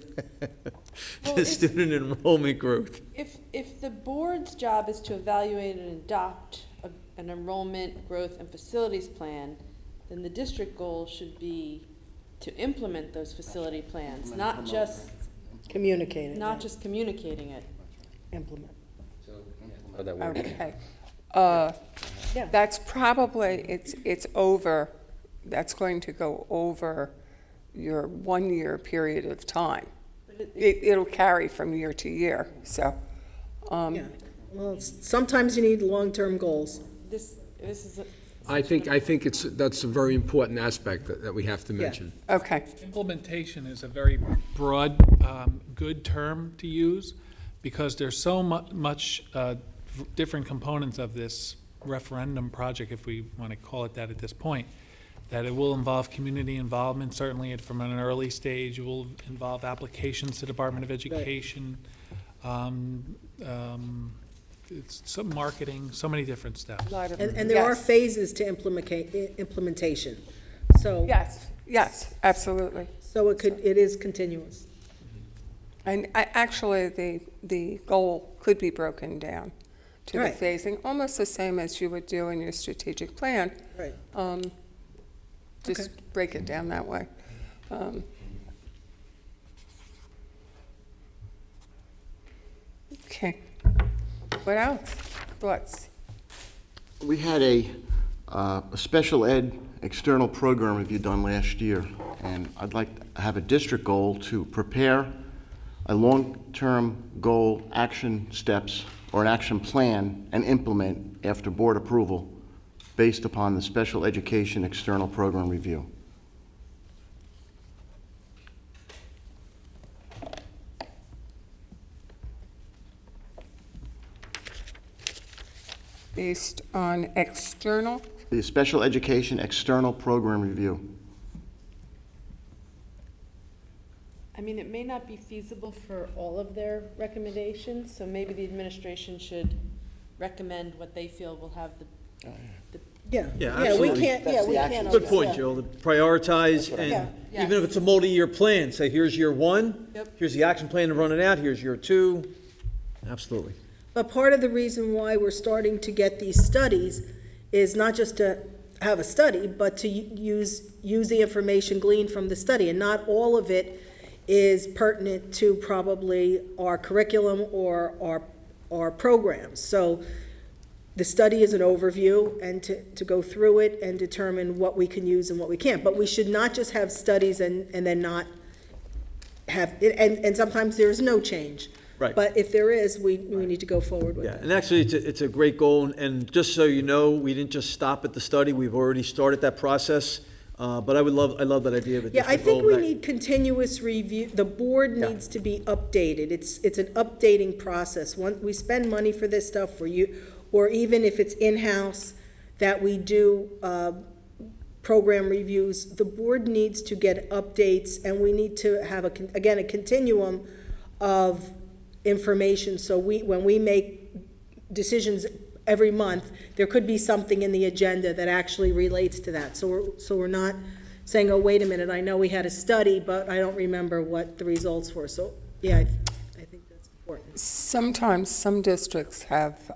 Well, the if- student enrollment growth. If the board's job is to evaluate and adopt an enrollment, growth, and facilities plan, then the district goal should be to implement those facility plans, not just Communicating. communicating it. Implement. Oh, that word. okay. Yeah. That's probably, it's over, that's going to go over your 1-year period of time. It'll carry from year to year, so. Yeah. Well, sometimes you need long-term goals. This is, I think that's a very important aspect that we have to mention. Okay, Implementation is a very broad, good term to use because there's so much different components of this referendum project, if we want to call it that at this point, that it will involve community involvement, certainly from an early stage. It will involve applications to Department of Education. it's some marketing, so many different steps. And there are Yes. phases to implementation. So, Yes, absolutely. so it is continuous. And actually, the goal could be broken down to the Right. phasing, almost the same as you would do in your strategic plan. Right. Just break it down that way. Okay. What else? Thoughts? We had a special ed external program review done last year, and I'd like to have a district goal to prepare a long-term goal action steps or an action plan and implement after board approval based upon the special education external program review. Based on external? The special education external program review. I mean, it may not be feasible for all of their recommendations, so maybe the administration should recommend what they feel will have the Yeah. Yeah, we absolutely. can't, we can't. Good point, yeah. Jill. To prioritize, Yeah. and even if it's a multi-year plan, say, here's year one, Yep. here's the action plan to run it out, here's year two. Absolutely. But part of the reason why we're starting to get these studies is not just to have a study, but to use the information gleaned from the study. And not all of it is pertinent to probably our curriculum or our programs. So the study is an overview, and to go through it and determine what we can use and what we can't. But we should not just have studies and then not have, and sometimes there is no change. Right. But if there is, we need to go forward with Yeah, it. and actually, it's a great goal, and just so you know, we didn't just stop at the study, we've already started that process, but I love that idea of a Yeah, I district think goal. we that- need continuous review. The board Yeah. needs to be updated. It's an updating process. We spend money for this stuff for you, or even if it's in-house, that we do program reviews. The board needs to get updates, and we need to have, again, a continuum of information. So when we make decisions every month, there could be something in the agenda that actually relates to that. So we're not saying, oh, wait a minute, I know we had a study, but I don't remember what the results were. So, yeah, I think that's important. Sometimes some districts have,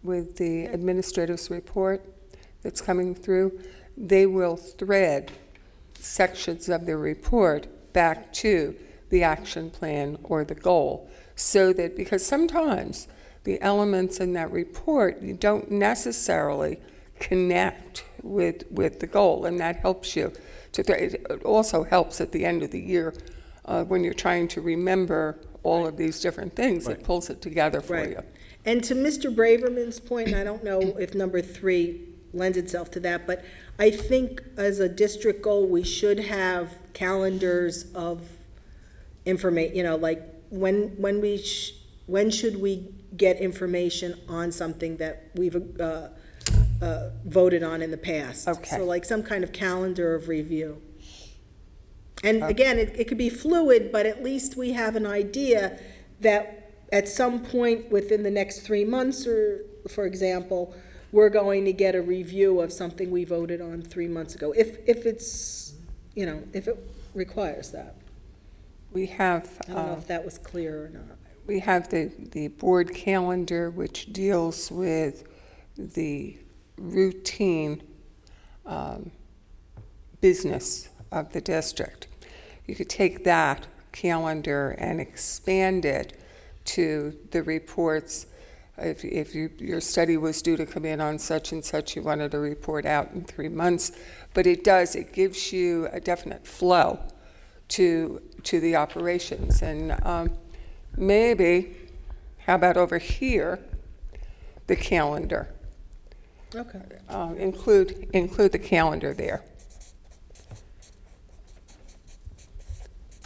with the administrator's report that's coming through, they will thread sections of the report back to the action plan or the goal, so that, because sometimes the elements in that report, you don't necessarily connect with the goal, and that helps you. It also helps at the end of the year when you're trying to remember all of these different things. It pulls it together for Right. you. And to Mr. Braverman's point, and I don't know if number 3 lends itself to that, but I think as a district goal, we should have calendars of information, like when should we get information on something that we've voted on in the past. Okay. So like some kind of calendar of review. And again, it could be fluid, but at least we have an idea that at some point within the next 3 months, or, for example, we're going to get a review of something we voted on 3 months ago, if it's, if it requires that. We have, I don't know if that was clear or not. we have the board calendar, which deals with the routine business of the district. You could take that calendar and expand it to the reports. If your study was due to come in on such and such, you wanted a report out in 3 months. But it gives you a definite flow to the operations. And maybe, how about over here, the calendar? Okay. Include the calendar there.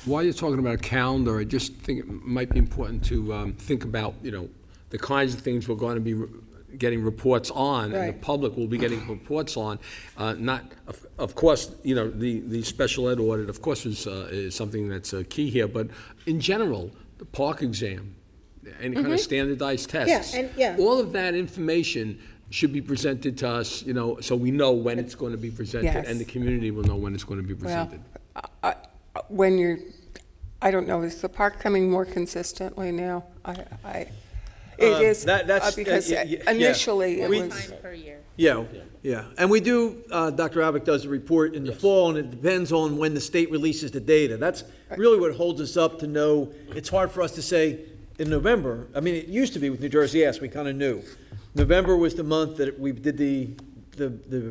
While you're talking about a calendar, I just think it might be important to think about, the kinds of things we're going to be getting reports on, and the Right. public will be getting reports on. Of course, the special ed audit, of course, is something that's key here, but in general, the park exam, any kind of standardized tests. yeah. All of that information should be presented to us, so we know when it's going to be presented, Yes. and the community will know when it's going to be Well, presented. when you're, I don't know, is the park coming more consistently now? It is, because initially it was. Yeah, and we do, Dr. Abick does a report in the fall, and it depends on when the state releases the data. That's really what holds us up to know. It's hard for us to say in November. I mean, it used to be with New Jersey Ask, we kind of knew. November was the month that we did the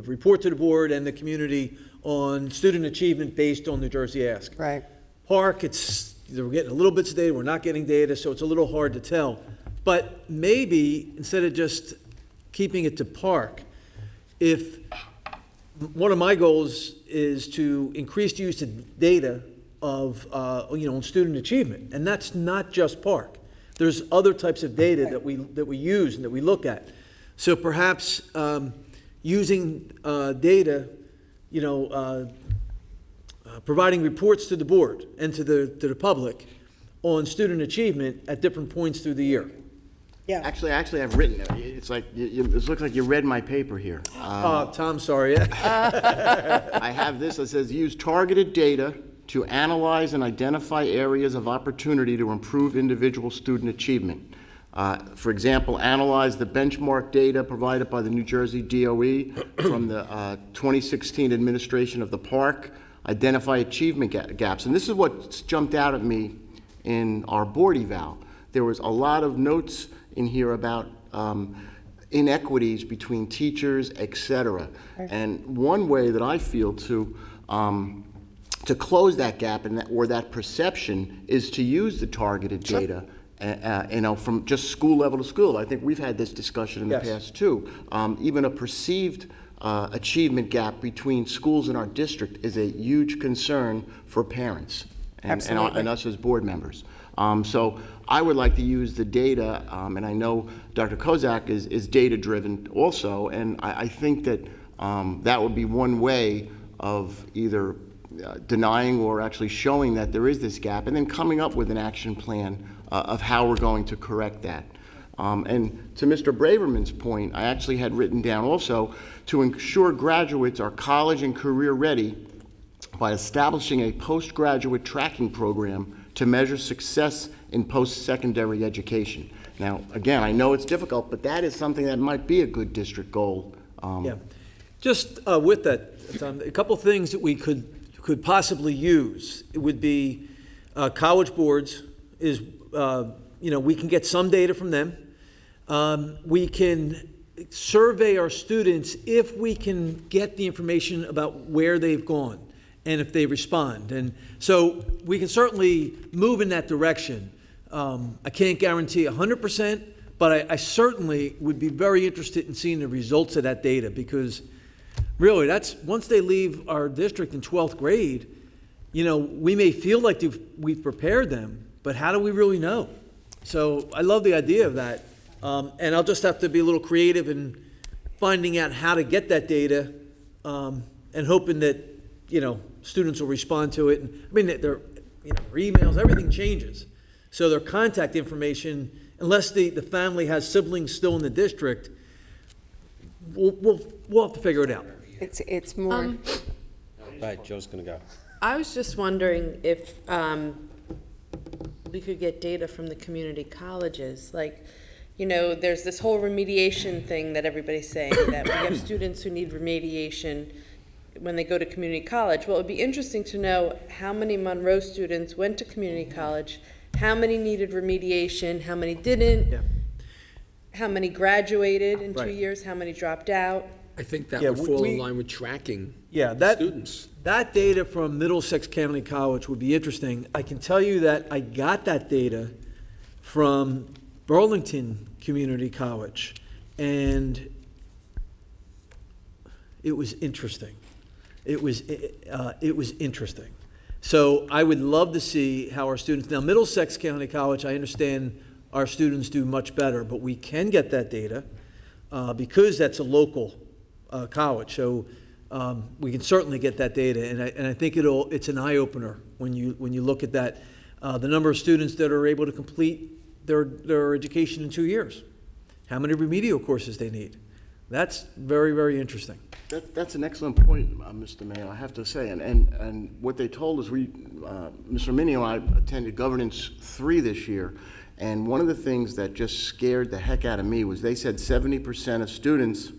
report to the board and the community on student achievement based on New Jersey Ask. Right. Park, we're getting a little bits of data, we're not getting data, so it's a little hard to tell. But maybe, instead of just keeping it to Park, if one of my goals is to increase the use of data of, on student achievement, and that's not just Park. There's other types of data that we use and that we look at. So perhaps using data, providing reports to the board and to the public on student achievement at different points through the year. Yeah. Actually, I've written it. It's like, it looks like you read my paper here. Tom, sorry. I have this that says, use targeted data to analyze and identify areas of opportunity to improve individual student achievement. For example, analyze the benchmark data provided by the New Jersey DOE from the 2016 administration of the park, identify achievement gaps. And this is what jumped out at me in our board eval. There was a lot of notes in here about inequities between teachers, et cetera. And one way that I feel to close that gap or that perception is to use the targeted data, from just school level to school. I think we've had this discussion in the past too. Even a perceived achievement gap between schools in our district is a huge concern for parents and us as board members. So I would like to use the data, and I know Dr. Kozak is data-driven also, and I think that that would be one way of either denying or actually showing that there is this gap, and then coming up with an action plan of how we're going to correct that. And to Mr. Braverman's point, I actually had written down also to ensure graduates are college and career ready by establishing a postgraduate tracking program to measure success in post-secondary education. Now, again, I know it's difficult, but that is something that might be a good district goal. Just with that, Tom, a couple things that we could possibly use. It would be college boards is, we can get some data from them. We can survey our students if we can get the information about where they've gone and if they respond. And so we can certainly move in that direction. I can't guarantee 100%, but I certainly would be very interested in seeing the results of that data, because really, that's once they leave our district in 12th grade, we may feel like we've prepared them, but how do we really know? So I love the idea of that. And I'll just have to be a little creative in finding out how to get that data, and hoping that, students will respond to it. And, I mean, their emails, everything changes. So their contact information, unless the family has siblings still in the district, we'll have to figure it out. It's more. Right, Joe's gonna go. I was just wondering if we could get data from the community colleges. Like, there's this whole remediation thing that everybody's saying, that we have students who need remediation when they go to community college. Well, it would be interesting to know how many Monroe students went to community college, how many needed remediation, how many didn't, how many graduated in 2 years, how many dropped out. I think that would fall in line with tracking students. That data from Middlesex County College would be interesting. I can tell you that I got that data from Burlington Community College, and it was interesting. It was interesting. So I would love to see how our students, now Middlesex County College, I understand our students do much better, but we can get that data because that's a local college. So we can certainly get that data, and I think it's an eye-opener when you look at that. The number of students that are able to complete their education in 2 years, how many remedial courses they need. That's very, very interesting. That's an excellent point, Mr. Mayor, I have to say. And what they told us, Mr. Minio and I attended Governance 3 this year, and one of the things that just scared the heck out of me was they said 70% of students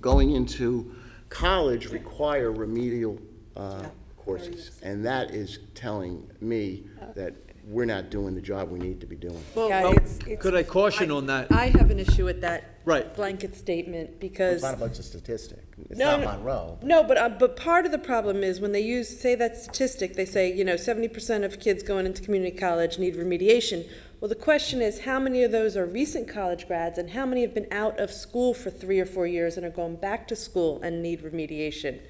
going into college require remedial courses. And that is telling me that we're not doing the job we need to be doing. Yeah, Could I caution on that? I have an issue with that Right. blanket statement because. It's not a bunch of statistics. It's No, not no, Monroe. No, but part of the problem is when they say that statistic, they say, 70% of kids going into community college need remediation. Well, the question is, how many of those are recent college grads and how many have been out of school for 3 or 4 years and are going back to school and need remediation?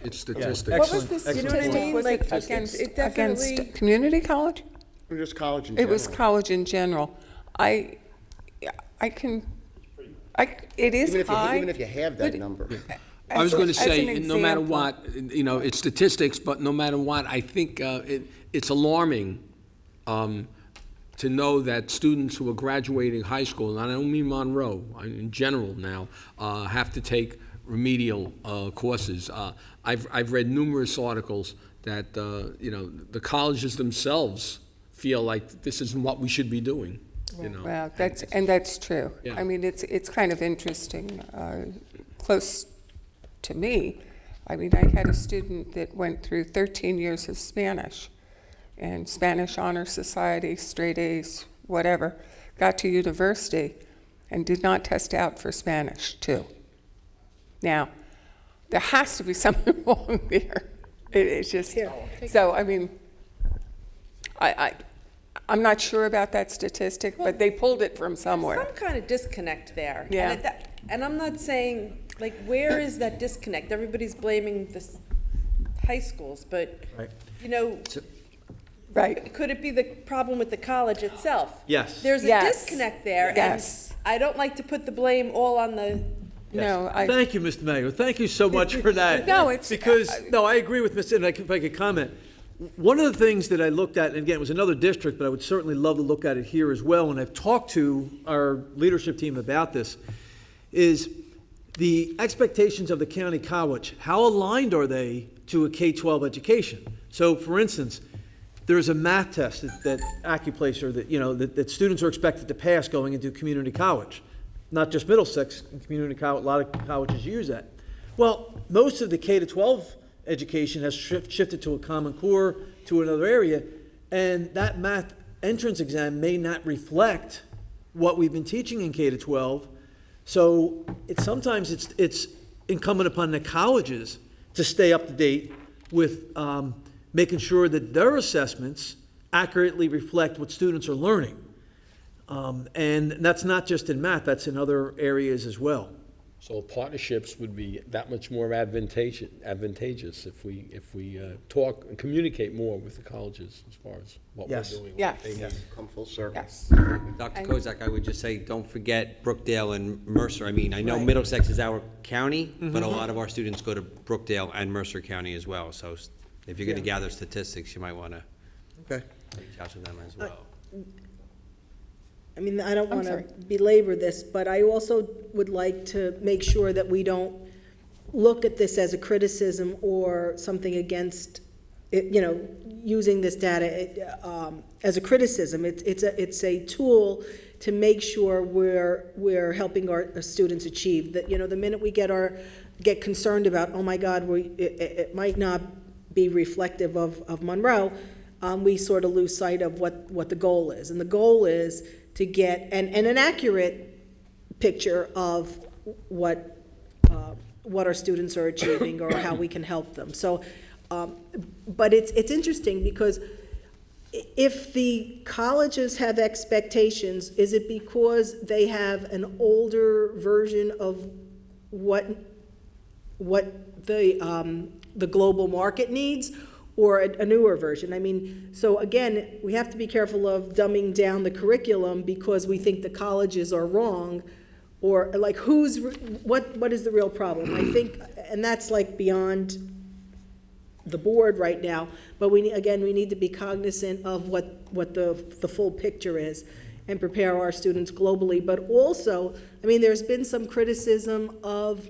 It's statistics. What was the Excellent. You know what I statistic? mean? Was Like, it against, it definitely- against community college? Or just college in It general. was college in general. It is high. Even if you have that but number. I was going to as an say, no matter example. what, it's statistics, but no matter what, I think it's alarming to know that students who are graduating high school, and I don't mean Monroe, in general now, have to take remedial courses. I've read numerous articles that, the colleges themselves feel like this isn't what we should be doing, Well, that's true. Yeah. I mean, it's kind of interesting. Close to me, I mean, I had a student that went through 13 years of Spanish, and Spanish Honor Society, straight A's, whatever, got to university and did not test out for Spanish, too. Now, there has to be something wrong there. It's just, so, I mean, I'm not sure about that statistic, but they pulled it from somewhere. Some kind of disconnect there. Yeah. And I'm not saying, where is that disconnect? Everybody's blaming the high schools, but, Right. Right. could it be the problem with the college itself? Yes. There's a Yes. disconnect there. Yes. And I don't like to put the blame all on the. No, Thank you, Mr. Mayor. Thank you so much for that. No, it's- Because, no, I agree with Mr., and if I could comment. One of the things that I looked at, and again, it was another district, but I would certainly love to look at it here as well, and I've talked to our leadership team about this, is the expectations of the county college. How aligned are they to a K-12 education? So, for instance, there's a math test that Accuplacer, that students are expected to pass going into community college. Not just Middlesex, community college, a lot of colleges use that. Well, most of the K-12 education has shifted to a Common Core, to another area, and that math entrance exam may not reflect what we've been teaching in K-12. So sometimes it's incumbent upon the colleges to stay up to date with making sure that their assessments accurately reflect what students are learning. And that's not just in math, that's in other areas as well. So partnerships would be that much more advantageous if we talk and communicate more with the colleges as far as what we're Yes. doing. Yes. what they need. Come full circle. yes. Dr. Kozak, I would just say, don't forget Brookdale and Mercer. I mean, I know Right. Middlesex is our county, but a lot of our students go to Brookdale and Mercer County as well. So if you're going to gather statistics, you might want to Okay. reach out to them as well. I mean, I don't I'm want to sorry. belabor this, but I also would like to make sure that we don't look at this as a criticism or something against, using this data as a criticism. It's a tool to make sure we're helping our students achieve. That, the minute we get concerned about, oh my God, it might not be reflective of Monroe, we sort of lose sight of what the goal is. And the goal is to get an accurate picture of what our students are achieving or how we can help them. So, but it's interesting because if the colleges have expectations, is it because they have an older version of what the global market needs, or a newer version? I mean, so again, we have to be careful of dumbing down the curriculum because we think the colleges are wrong, or like what is the real problem? I think, and that's like beyond the board right now, but again, we need to be cognizant of what the full picture is and prepare our students globally. But also, I mean, there's been some criticism of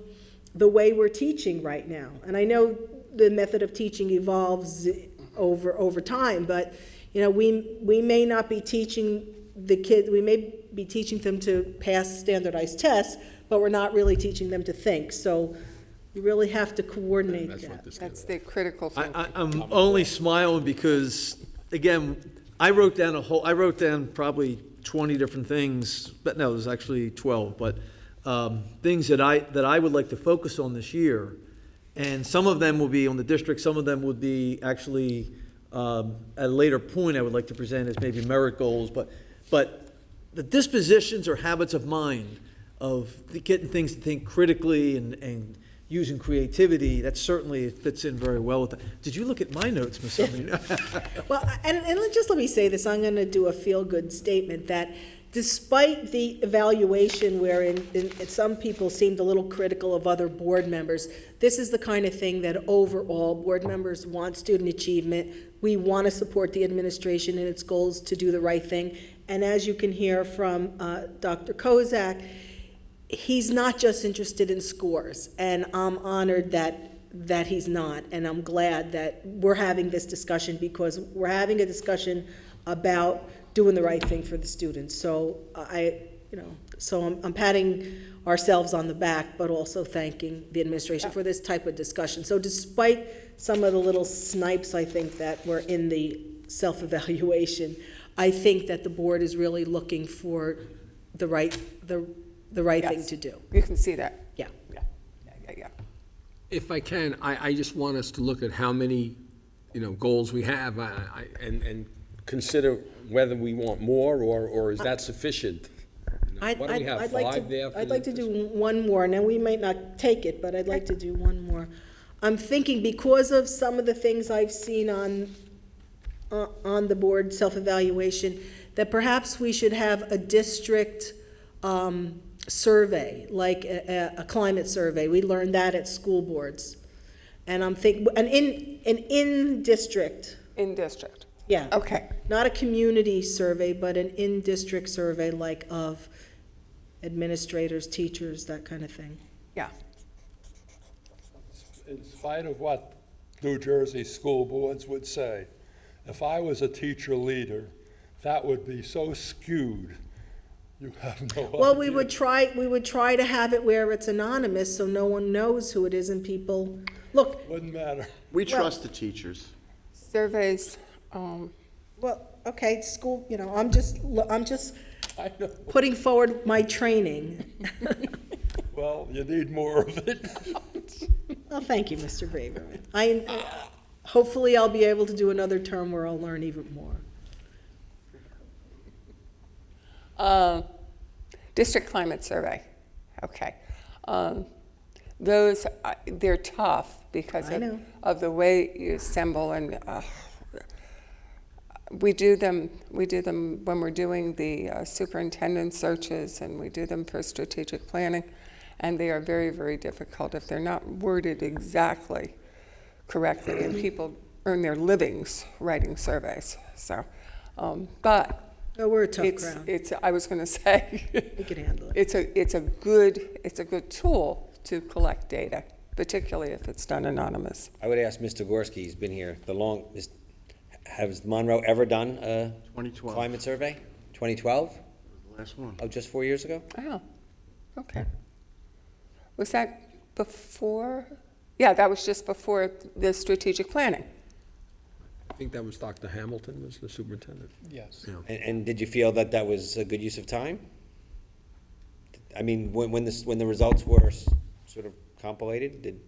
the way we're teaching right now. And I know the method of teaching evolves over time, but, you know, we may not be teaching the kids, we may be teaching them to pass standardized tests, but we're not really teaching them to think. So you really have to coordinate that. That's the critical thing. I'm only smiling because, again, I wrote down probably 20 different things, but no, it was actually 12, but things that I would like to focus on this year. And some of them will be on the district, some of them would be actually, at a later point, I would like to present as maybe merit goals, but the dispositions or habits of mind of getting things to think critically and using creativity, that certainly fits in very well with that. Did you look at my notes, Ms. Summerlin? Well, and just let me say this, I'm going to do a feel-good statement that despite the evaluation wherein some people seemed a little critical of other board members, this is the kind of thing that overall board members want student achievement. We want to support the administration in its goals to do the right thing. And as you can hear from Dr. Kozak, he's not just interested in scores, and I'm honored that he's not, and I'm glad that we're having this discussion because we're having a discussion about doing the right thing for the students. So I'm patting ourselves on the back, but also thanking the administration for this type of discussion. So despite some of the little snipes, I think, that were in the self-evaluation, I think that the board is really looking for the right thing to do. You can see that. Yeah. Yeah. If I can, I just want us to look at how many, goals we have, and consider whether we want more, or is that sufficient? What do we have, 5 there? I'd like to do one more. Now, we might not take it, but I'd like to do one more. I'm thinking because of some of the things I've seen on the board self-evaluation, that perhaps we should have a district survey, like a climate survey. We learned that at school boards. And I'm thinking, in district. In district. Yeah. Okay. Not a community survey, but an in-district survey, like of administrators, teachers, that kind of thing. Yeah. In spite of what New Jersey school boards would say, if I was a teacher leader, that would be so skewed. You have no idea. Well, we would try to have it where it's anonymous, so no one knows who it is, and people look. Wouldn't matter. We trust the teachers. Surveys. Well, okay, school. I'm just I know. putting forward my training. Well, you need more of it. Well, thank you, Mr. Braverman. Hopefully I'll be able to do another term where I'll learn even more. District climate survey. Okay. Those, they're tough because of the way you assemble, and we do them when we're doing the superintendent searches, and we do them for strategic planning, and they are very, very difficult if they're not worded exactly correctly, and people earn their livings writing surveys. So, but we're a tough crowd. I was going to say, we can handle it. It's a good tool to collect data, particularly if it's done anonymous. I would ask Mr. Gorski, he's been here has Monroe ever done a 2012. climate survey? 2012? The last one. Oh, just 4 years ago? Oh, okay. Was that before? Yeah, that was just before the strategic planning. I think that was Dr. Hamilton was the superintendent. Yes. And did you feel that was a good use of time? I mean, when the results were sort of compilated,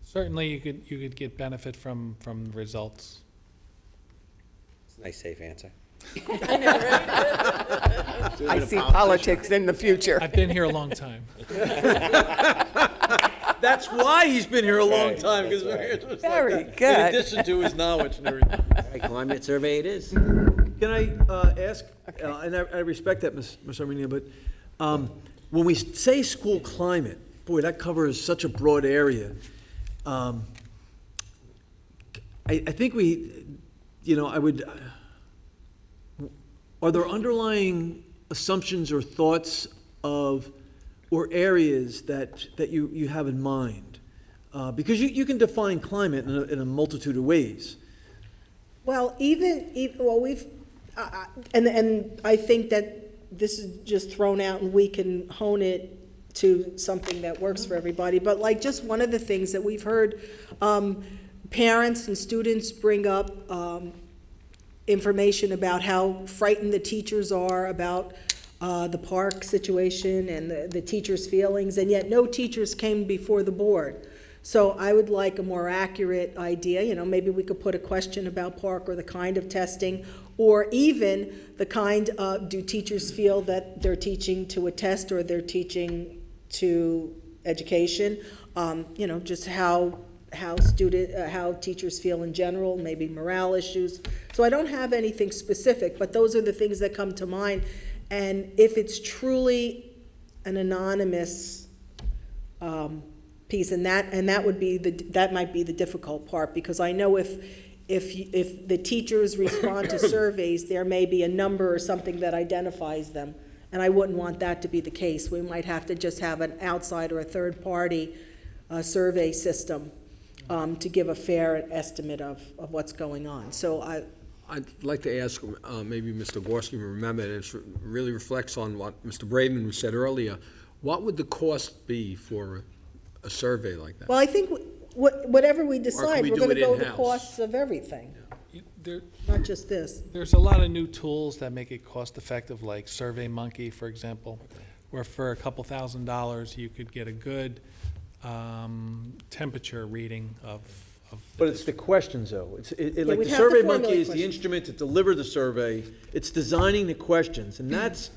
Certainly, you could get benefit from the results. It's a nice, safe answer. I see politics in the future. I've been here a long time. That's why he's been here a long time, because Very in good. addition to his knowledge and everything. All right, climate survey it is. Can I ask, and I respect that, Ms. Armenia, but when we say school climate, boy, that covers such a broad area. I think are there underlying assumptions or thoughts or areas that you have in mind? Because you can define climate in a multitude of ways. Well, well, and I think that this is just thrown out and we can hone it to something that works for everybody. But like just one of the things that we've heard, parents and students bring up information about how frightened the teachers are about the park situation and the teachers' feelings, and yet no teachers came before the board. So I would like a more accurate idea. Maybe we could put a question about park or the kind of testing, or even the kind of, do teachers feel that they're teaching to a test or they're teaching to education? Just how teachers feel in general, maybe morale issues. So I don't have anything specific, but those are the things that come to mind. And if it's truly an anonymous piece, and that would be that might be the difficult part, because I know if the teachers respond to surveys, there may be a number or something that identifies them, and I wouldn't want that to be the case. We might have to just have an outside or a third party survey system to give a fair estimate of what's going on. So I'd like to ask, maybe Mr. Gorski will remember, and it really reflects on what Mr. Braverman said earlier. What would the cost be for a survey like that? Well, I think whatever we decide, we're going to go the in-house? costs of everything, There, not just this. there's a lot of new tools that make it cost-effective, like SurveyMonkey, for example, where for a couple $1,000s, you could get a good temperature reading of But it's the questions, though. Like we'd the have to Survey formulate Monkey is the questions. instrument to deliver the survey. It's designing the questions, and that's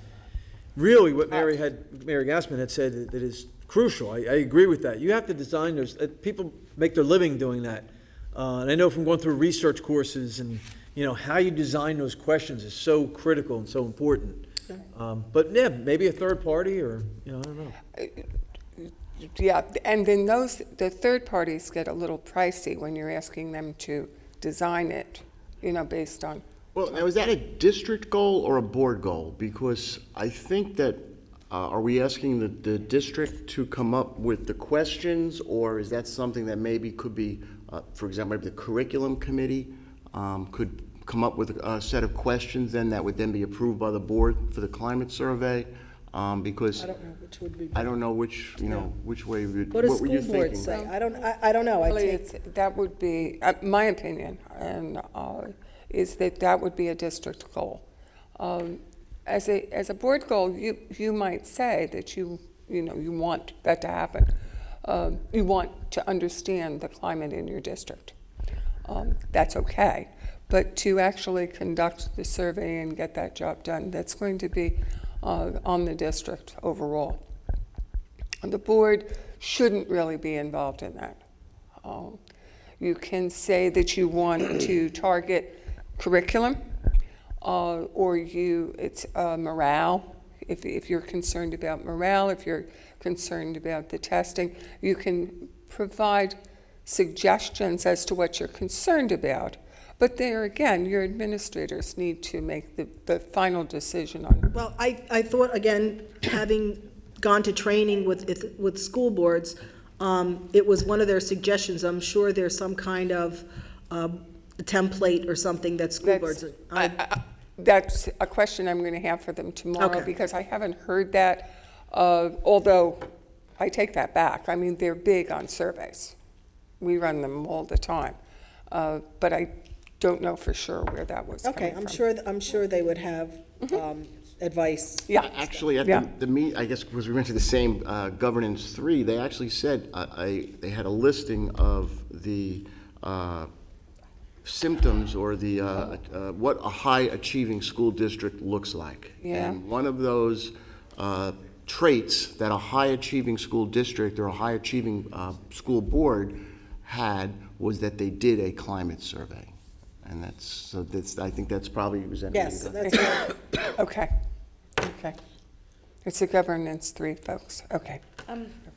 really what Mary Gassman had said that is crucial. I agree with that. You have to design those. People make their living doing that, and I know from going through research courses, and how you design those questions is so critical and so important. But yeah, maybe a third party, or I don't know. Yeah, and then the third parties get a little pricey when you're asking them to design it, based on. Well, now, is that a district goal or a board goal? Because I think that, are we asking the district to come up with the questions, or is that something that maybe could be, for example, maybe the curriculum committee could come up with a set of questions then that would then be approved by the board for the climate survey? Because I don't know which would be. I don't know which, which way would, What do what were you school boards thinking? say? I don't know. Really, that would be, my opinion, and is that would be a district goal. As a board goal, you might say that you want that to happen. You want to understand the climate in your district. That's okay. But to actually conduct the survey and get that job done, that's going to be on the district overall. The board shouldn't really be involved in that. You can say that you want to target curriculum, or it's morale. If you're concerned about morale, if you're concerned about the testing, you can provide suggestions as to what you're concerned about. But there again, your administrators need to make the final decision on. Well, I thought, again, having gone to training with school boards, it was one of their suggestions. I'm sure there's some kind of template or something that school boards. That's a question I'm going to have for them tomorrow, Okay. because I haven't heard that, although I take that back. I mean, they're big on surveys. We run them all the time. But I don't know for sure where that was Okay, coming from. I'm sure they would have advice. Yeah. Actually, at the meet, I guess because we went to the same governance 3, they actually said they had a listing of the symptoms or the what a high achieving school district looks like. Yeah. And one of those traits that a high achieving school district or a high achieving school board had was that they did a climate survey. And I think that's probably represented. Yes, that's right. Okay. It's a governance 3, folks. Okay.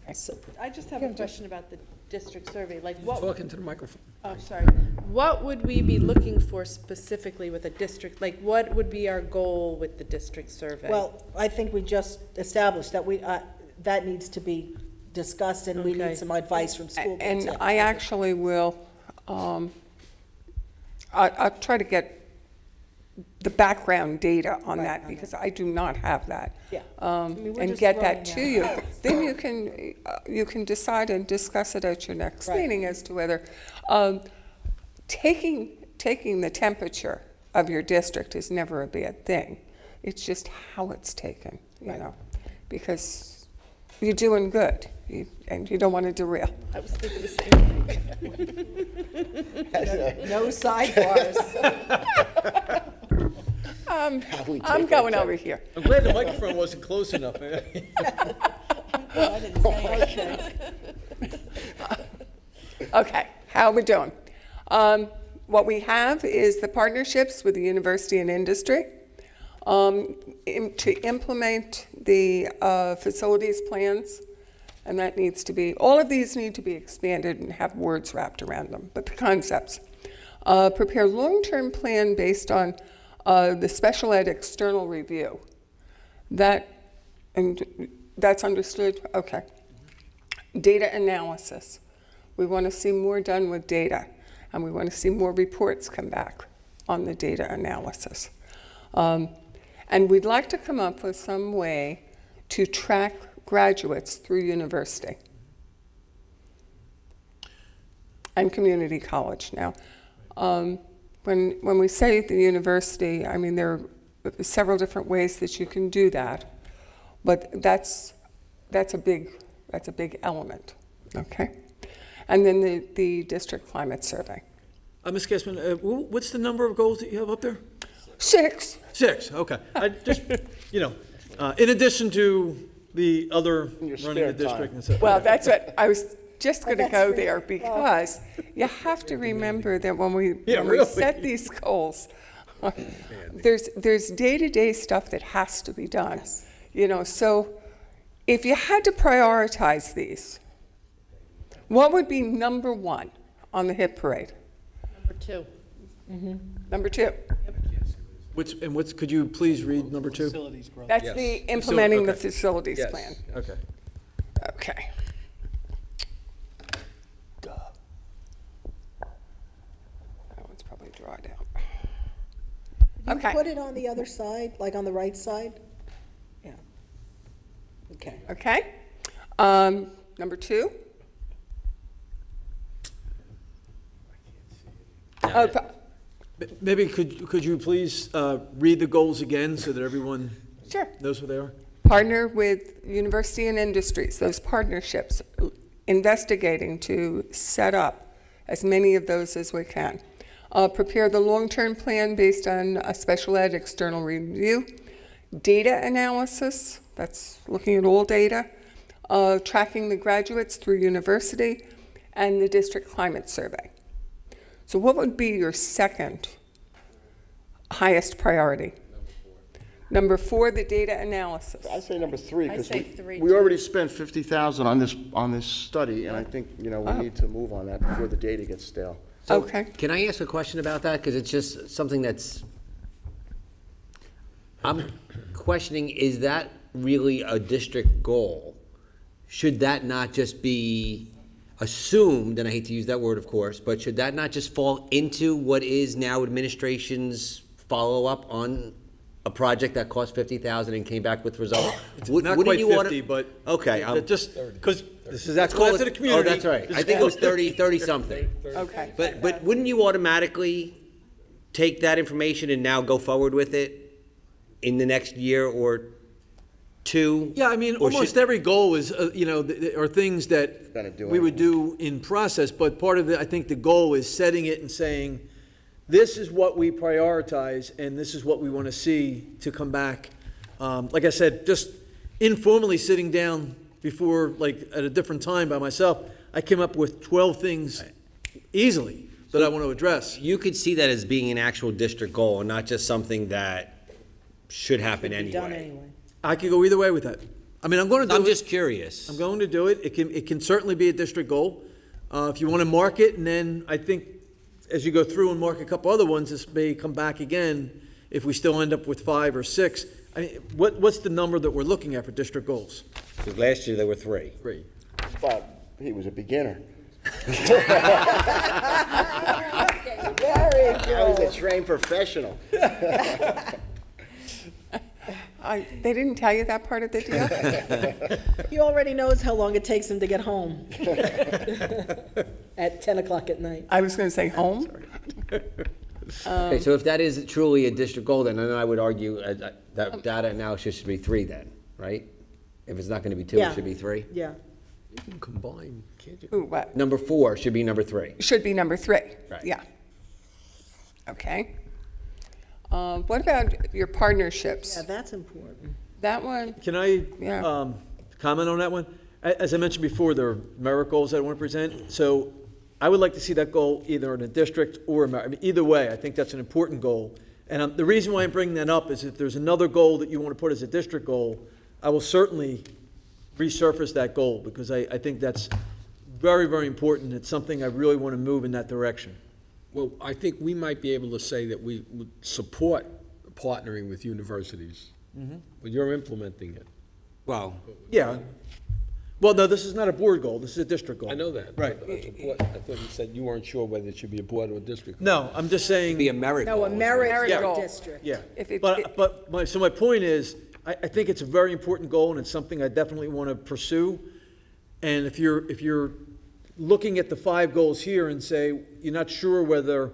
I just have a question about the district survey, like what, Talking to the microphone. oh, sorry. What would we be looking for specifically with a district, like what would be our goal with the district survey? Well, I think we just established that that needs to be discussed, and we Okay. need some advice from school boards. And Yeah. I actually will, I'll try to get the background data on that, because I do not have that. Yeah. mean, we're And just get throwing that to that you. Then you can decide and discuss it at your next Right. meeting as to whether, taking the temperature of your district is never a bad thing. It's just how it's taken, you know, because you're doing good, and you don't want to derail. I was thinking the same thing. No sidebars. I'm going over here. I'm glad the microphone wasn't close enough. Okay, how are we doing? What we have is the partnerships with the university and industry to implement the facilities plans, and that needs to be, all of these need to be expanded and have words wrapped around them, but the concepts. Prepare long-term plan based on the special ed external review. That's understood? Okay. Data analysis. We want to see more done with data, and we want to see more reports come back on the data analysis. And we'd like to come up with some way to track graduates through university and community college. Now, when we say the university, I mean, there are several different ways that you can do that, but that's a big element, okay? And then the district climate survey. Ms. Gassman, what's the number of goals that you have up there? 6. 6, okay. I just, in addition to the other your running the spare district. And so, Well, that's what, I was just going to go there, because you have to remember that when we set these goals, there's day-to-day stuff that has to be done. So if you had to prioritize these, what would be number 1 on the hit parade? Number 2. Number 2. could you please read number 2? That's Yes. the implementing the okay. facilities Yes. plan. Okay. Okay. That one's probably drawed out. You Okay. put it on the other side, like on the right side? Yeah. Okay. Okay. Number 2. Maybe could you please read the goals again so that everyone Sure. knows what they are? Partner with university and industries, those partnerships, investigating to set up as many of those as we can. Prepare the long-term plan based on a special ed external review. Data analysis, that's looking at all data. Tracking the graduates through university, and the district climate survey. So what would be your second highest priority? Number 4, the data analysis. I'd say number 3, I'd because say 3, we too. already spent $50,000 on this study, and I think, we need to move on that before the data gets stale. So, Okay. can I ask a question about that? Because it's just something that's, I'm questioning, is that really a district goal? Should that not just be assumed, and I hate to use that word, of course, but should that not just fall into what is now administration's follow-up on a project that cost $50,000 and came back with results? Not quite 50, but Okay. just because this is that's Call call it- to the community. Oh, that's right. I think it was 30-something. Okay. But wouldn't you automatically take that information and now go forward with it in the next year or 2? Yeah, I mean, Or should- almost every goal is, are things that Gotta do we would do in process, but part of it, I think the goal is setting it and saying, this is what we prioritize, and this is what we want to see to come back. Like I said, just informally sitting down before, like, at a different time by myself, I came up with 12 things easily that I want to address. You could see that as being an actual district goal and not just something that should happen Done anyway. anyway. I could go either way with that. I mean, I'm going to do it. I'm just curious. I'm going to do it. It can certainly be a district goal. If you want to mark it, and then I think as you go through and mark a couple other ones, this may come back again if we still end up with 5 or 6. I mean, what's the number that we're looking at for district goals? Because last year there were 3. 3. But he was a beginner. Very I was a trained professional. They didn't tell you that part of the deal? He already knows how long it takes him to get home at 10 o'clock at night. I was going to say home. Okay, so if that is truly a district goal, then I would argue that data analysis should be 3 then, right? If it's not going to be 2, Yeah. it should be 3? Yeah. You can combine, can't you? Ooh, what? Number 4 should be number 3. Should be number 3. Right. Yeah. Okay. What about your partnerships? Yeah, that's important. That one, Can I Yeah. comment on that one? As I mentioned before, there are merit goals that I want to present. So I would like to see that goal either in a district or a merit. I mean, either way, I think that's an important goal. And the reason why I'm bringing that up is if there's another goal that you want to put as a district goal, I will certainly resurface that goal because I think that's very, very important. It's something I really want to move in that direction. Well, I think we might be able to say that we would support partnering with universities, but you're implementing it. Well, Yeah. Well, no, this is not a board goal. This is a district goal. I know that. Right. I thought you said you weren't sure whether it should be a board or a district. No, I'm just saying. be a merit No, goal. a merit Yeah. for district. Yeah, If it- but my point is, I think it's a very important goal, and it's something I definitely want to pursue. And if you're looking at the 5 goals here and say, you're not sure whether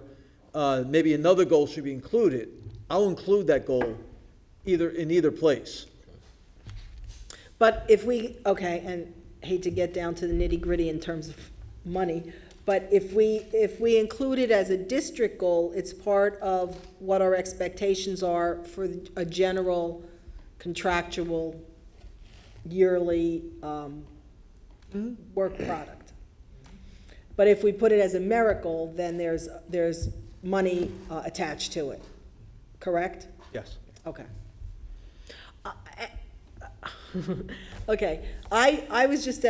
maybe another goal should be included, I'll include that goal in either place. But if we, okay, and hate to get down to the nitty-gritty in terms of money, but if we include it as a district goal, it's part of what our expectations are for a general contractual yearly work product. But if we put it as a merit goal, then there's money attached to it, correct? Yes. Okay. Okay, I was just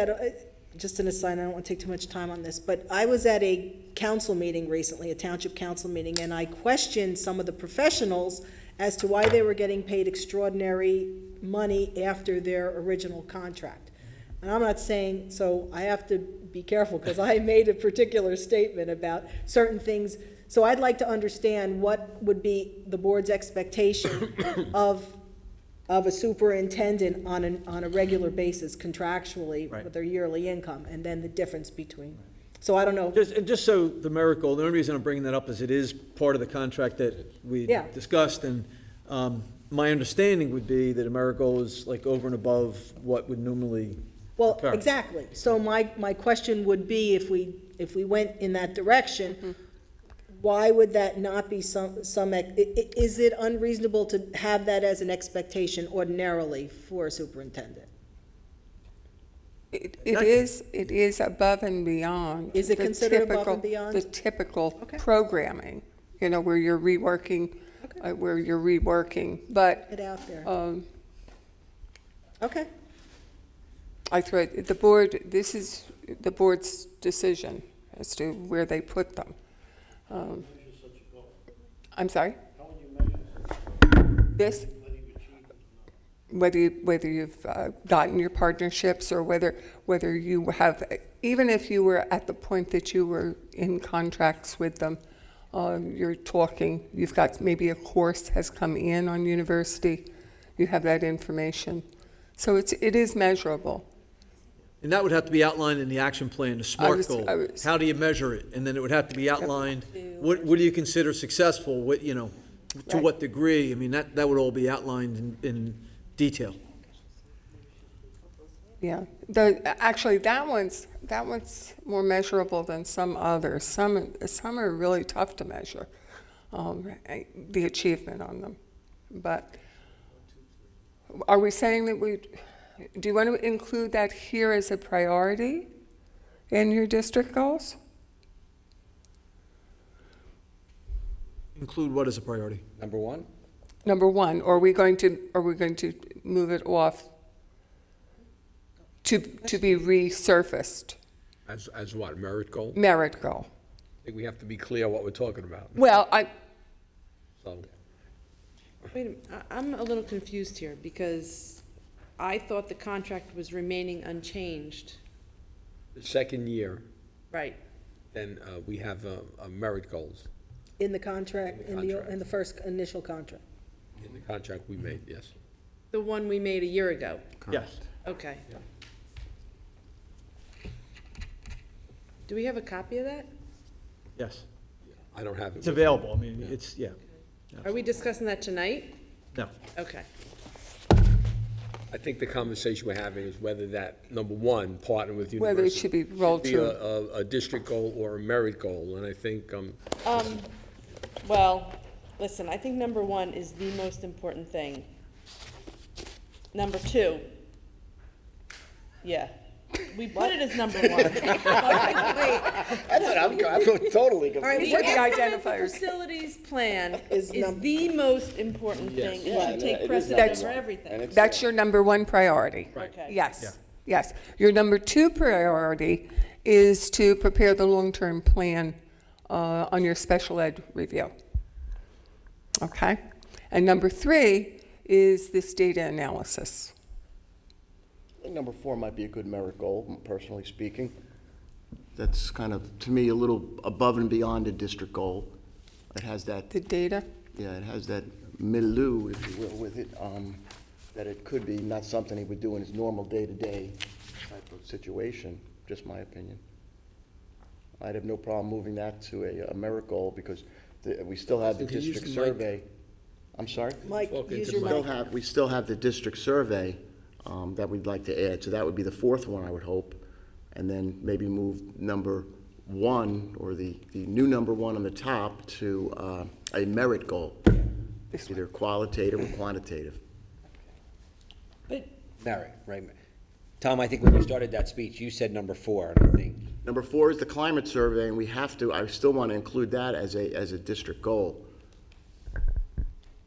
just an aside, I don't want to take too much time on this, but I was at a council meeting recently, a township council meeting, and I questioned some of the professionals as to why they were getting paid extraordinary money after their original contract. And I'm not saying, so I have to be careful, because I made a particular statement about certain things. So I'd like to understand what would be the board's expectation of a superintendent on a regular basis contractually Right. with their yearly income, and then the difference between. So I don't know. Just so the merit goal, the only reason I'm bringing that up is it is part of the contract that we Yeah. discussed, and my understanding would be that a merit goal is like over and above what would normally Well, occur. exactly. So my question would be, if we went in that direction, why would that not be is it unreasonable to have that as an expectation ordinarily for a superintendent? it is above and beyond. Is it the considered above and typical- beyond? The typical Okay. programming, where you're reworking, but Get out there. Okay. I threw it, the board, this is the board's decision as to where they put them. I'm sorry? This? Whether you've gotten your partnerships, or whether you have, even if you were at the point that you were in contracts with them, you're talking, you've got maybe a course has come in on university, you have that information. So it is measurable. And that would have to be outlined in the action plan, the SMART goal. I was- How do you measure it? And then it would have to be outlined, what do you consider successful, what, to Right. what degree? I mean, that would all be outlined in detail. Yeah, actually, that one's more measurable than some others. Some are really tough to measure, the achievement on them. But are we saying that do you want to include that here as a priority in your district goals? Include what as a priority? Number 1? Number one, or are we going to move it off? to be resurfaced, As what, merit goal? merit goal. I think we have to be clear what we're talking about. Well, So, Wait a minute, I'm a little confused here, because I thought the contract was remaining unchanged. the second year, Right. then we have merit goals In the contract, In the contract. in the first initial contract. in the contract we made, yes. The one we made a year ago. Yes. Okay. Do we have a copy of that? Yes. I don't have it. It's with me. available. I mean, it's, yeah. Are we discussing that tonight? No. Okay. I think the conversation we're having is whether that, number one, partner with university. whether it should be rolled be through. a district goal or a merit goal, and I think, Well, listen, I think number one is the most important thing. Number two, yeah, we put it as number one. That's what I'm totally All right, These the are the implemented identifiers. facilities plan Is is the most important thing. It Yeah, should it take is precedent number over one. everything. That's your number one priority. Okay. Yes, yes. Your number two priority is to prepare the long-term plan on your special ed review. Okay? And number three is this data analysis. I think number 4 might be a good merit goal, personally speaking. That's kind of, to me, a little above and beyond a district goal. It has that, The data? yeah, it has that milieu, if you will, with it, that it could be not something he would do in his normal day-to-day type of situation, just my opinion. I'd have no problem moving that to a merit goal because we still have the Can you use district the mic? survey. I'm sorry? Mike, Talk use into your the mic. We still have the district survey that we'd like to add, so that would be the 4th one, I would hope. And then maybe move number 1, or the new number 1 on the top, to a merit goal, either qualitative or quantitative. Merit, right. Tom, I think when you started that speech, you said number 4, and I think, Number 4 is the climate survey, and we have to, I still want to include that as a district goal.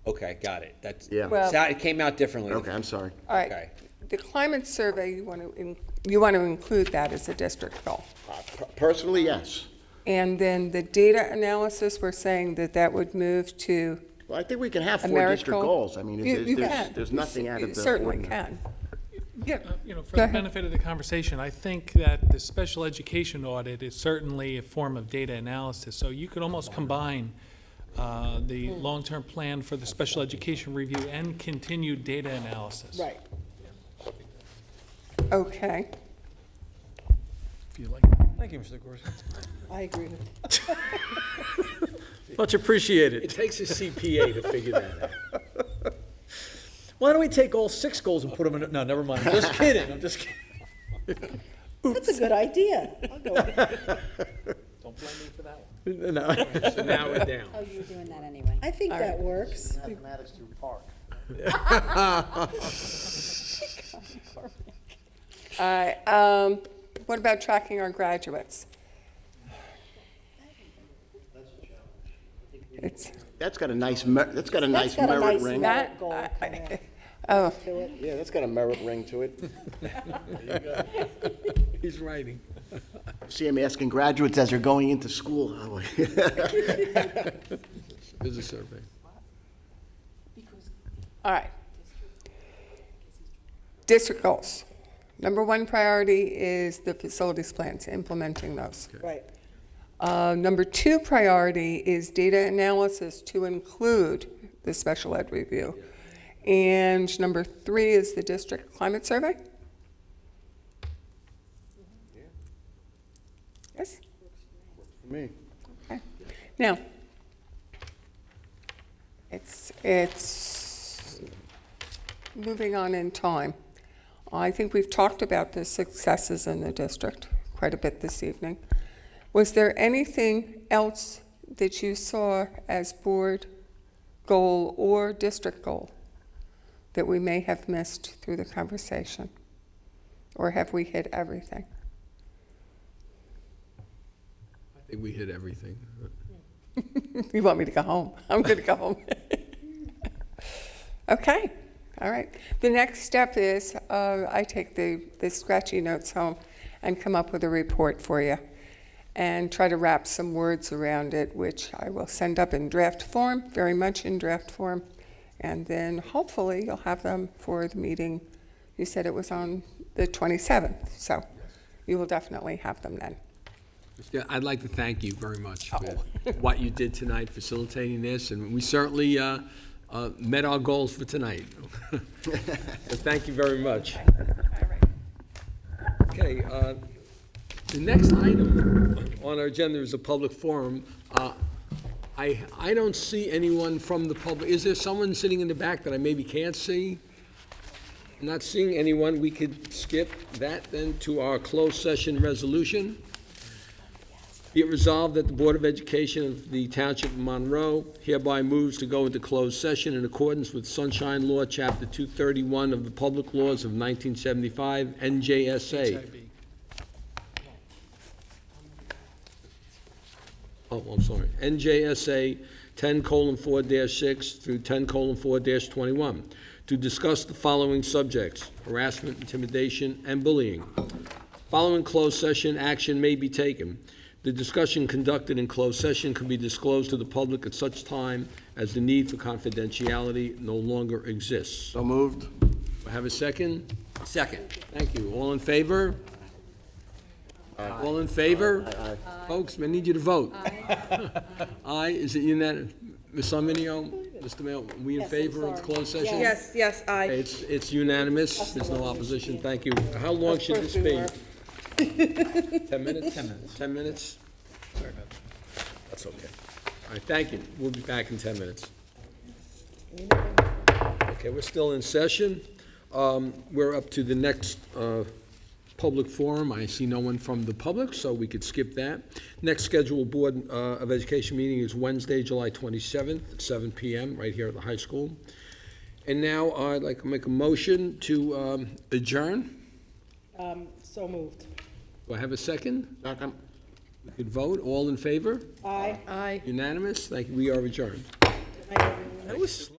okay, got it. That's, Yeah. Well- it came out differently. Okay, I'm sorry. All right. Okay. The climate survey, you want to include that as a district goal. Personally, yes. And then the data analysis, we're saying that that would move to Well, I think we can have 4 America. district goals. I mean, You can. there's nothing out of You the certainly ordinary. can. Yeah. You know, for Go the ahead. benefit of the conversation, I think that the special education audit is certainly a form of data analysis. So you could almost combine the long-term plan for the special education review and continued data analysis. Right. If Okay. you like that. Thank you, Mr. Gorski. I agree with Much appreciated. it takes a CPA to figure that out. Why don't we take all 6 goals and put them in, no, never mind. I'm just kidding. I'm just kidding. That's a good idea. I'll go with it. Don't blame me for that one. No. So now we're down. Oh, you were doing that anyway. I think that works. Mathematics through Park. All right. What about tracking our graduates? It's That's got a nice, that's got a nice got a merit nice ring. merit. that. Goal kinda. Oh, Yeah, that's got a merit ring to it. He's writing. See, I'm asking graduates as they're going into school. There's a survey. all right. District goals. Number one priority is the facilities plans, implementing those. Right. Number two priority is data analysis to include the special ed review. And number three is the district climate survey? Yes? For me. Okay. Now, it's moving on in time. I think we've talked about the successes in the district quite a bit this evening. Was there anything else that you saw as board goal or district goal that we may have missed through the conversation? Or have we hit everything? I think we hit everything. You want me to go home? I'm going to go home. Okay. All right. The next step is I take the scratchy notes home and come up with a report for you and try to wrap some words around it, which I will send up in draft form, very much in draft form. And then hopefully you'll have them for the meeting. You said it was on the 27th, so you will definitely have them then. Yeah, I'd like to thank you very much for what you did tonight, facilitating this, and we certainly met our goals for tonight. So thank you very much. Okay, the next item on our agenda is a public forum. I don't see anyone from the public. Is there someone sitting in the back that I maybe can't see? I'm not seeing anyone. We could skip that then to our closed session resolution. Be it resolved that the Board of Education of the Township of Monroe hereby moves to go into closed session in accordance with Sunshine Law, Chapter 231 of the Public Laws of 1975, NJSA. Oh, I'm sorry. NJSA 10:4-6 through 10:4-21 to discuss the following subjects: harassment, intimidation, and bullying. Following closed session, action may be taken. The discussion conducted in closed session can be disclosed to the public at such time as the need for confidentiality no longer exists. So moved. Do I have a second? Second. Thank you. All in favor? All in favor? Aye. Folks, I need you to vote. Aye. Is it unanimous? Ms. Arminio, Mr. Mayor, are we in favor of closed session? Yes, aye. Okay, it's unanimous. There's no opposition. Thank you. How long should this be? 10 minutes? 10 minutes. 10 minutes? Sorry about that. That's okay. All right, thank you. We'll be back in 10 minutes. Okay, we're still in session. We're up to the next public forum. I see no one from the public, so we could skip that. Next scheduled Board of Education meeting is Wednesday, July 27th at 7 p.m. right here at the high school. And now I'd like to make a motion to adjourn. So moved. Do I have a second? Second. We could vote. All in favor? Aye. Aye. Unanimous? Thank you. We are adjourned. Aye, everyone. That was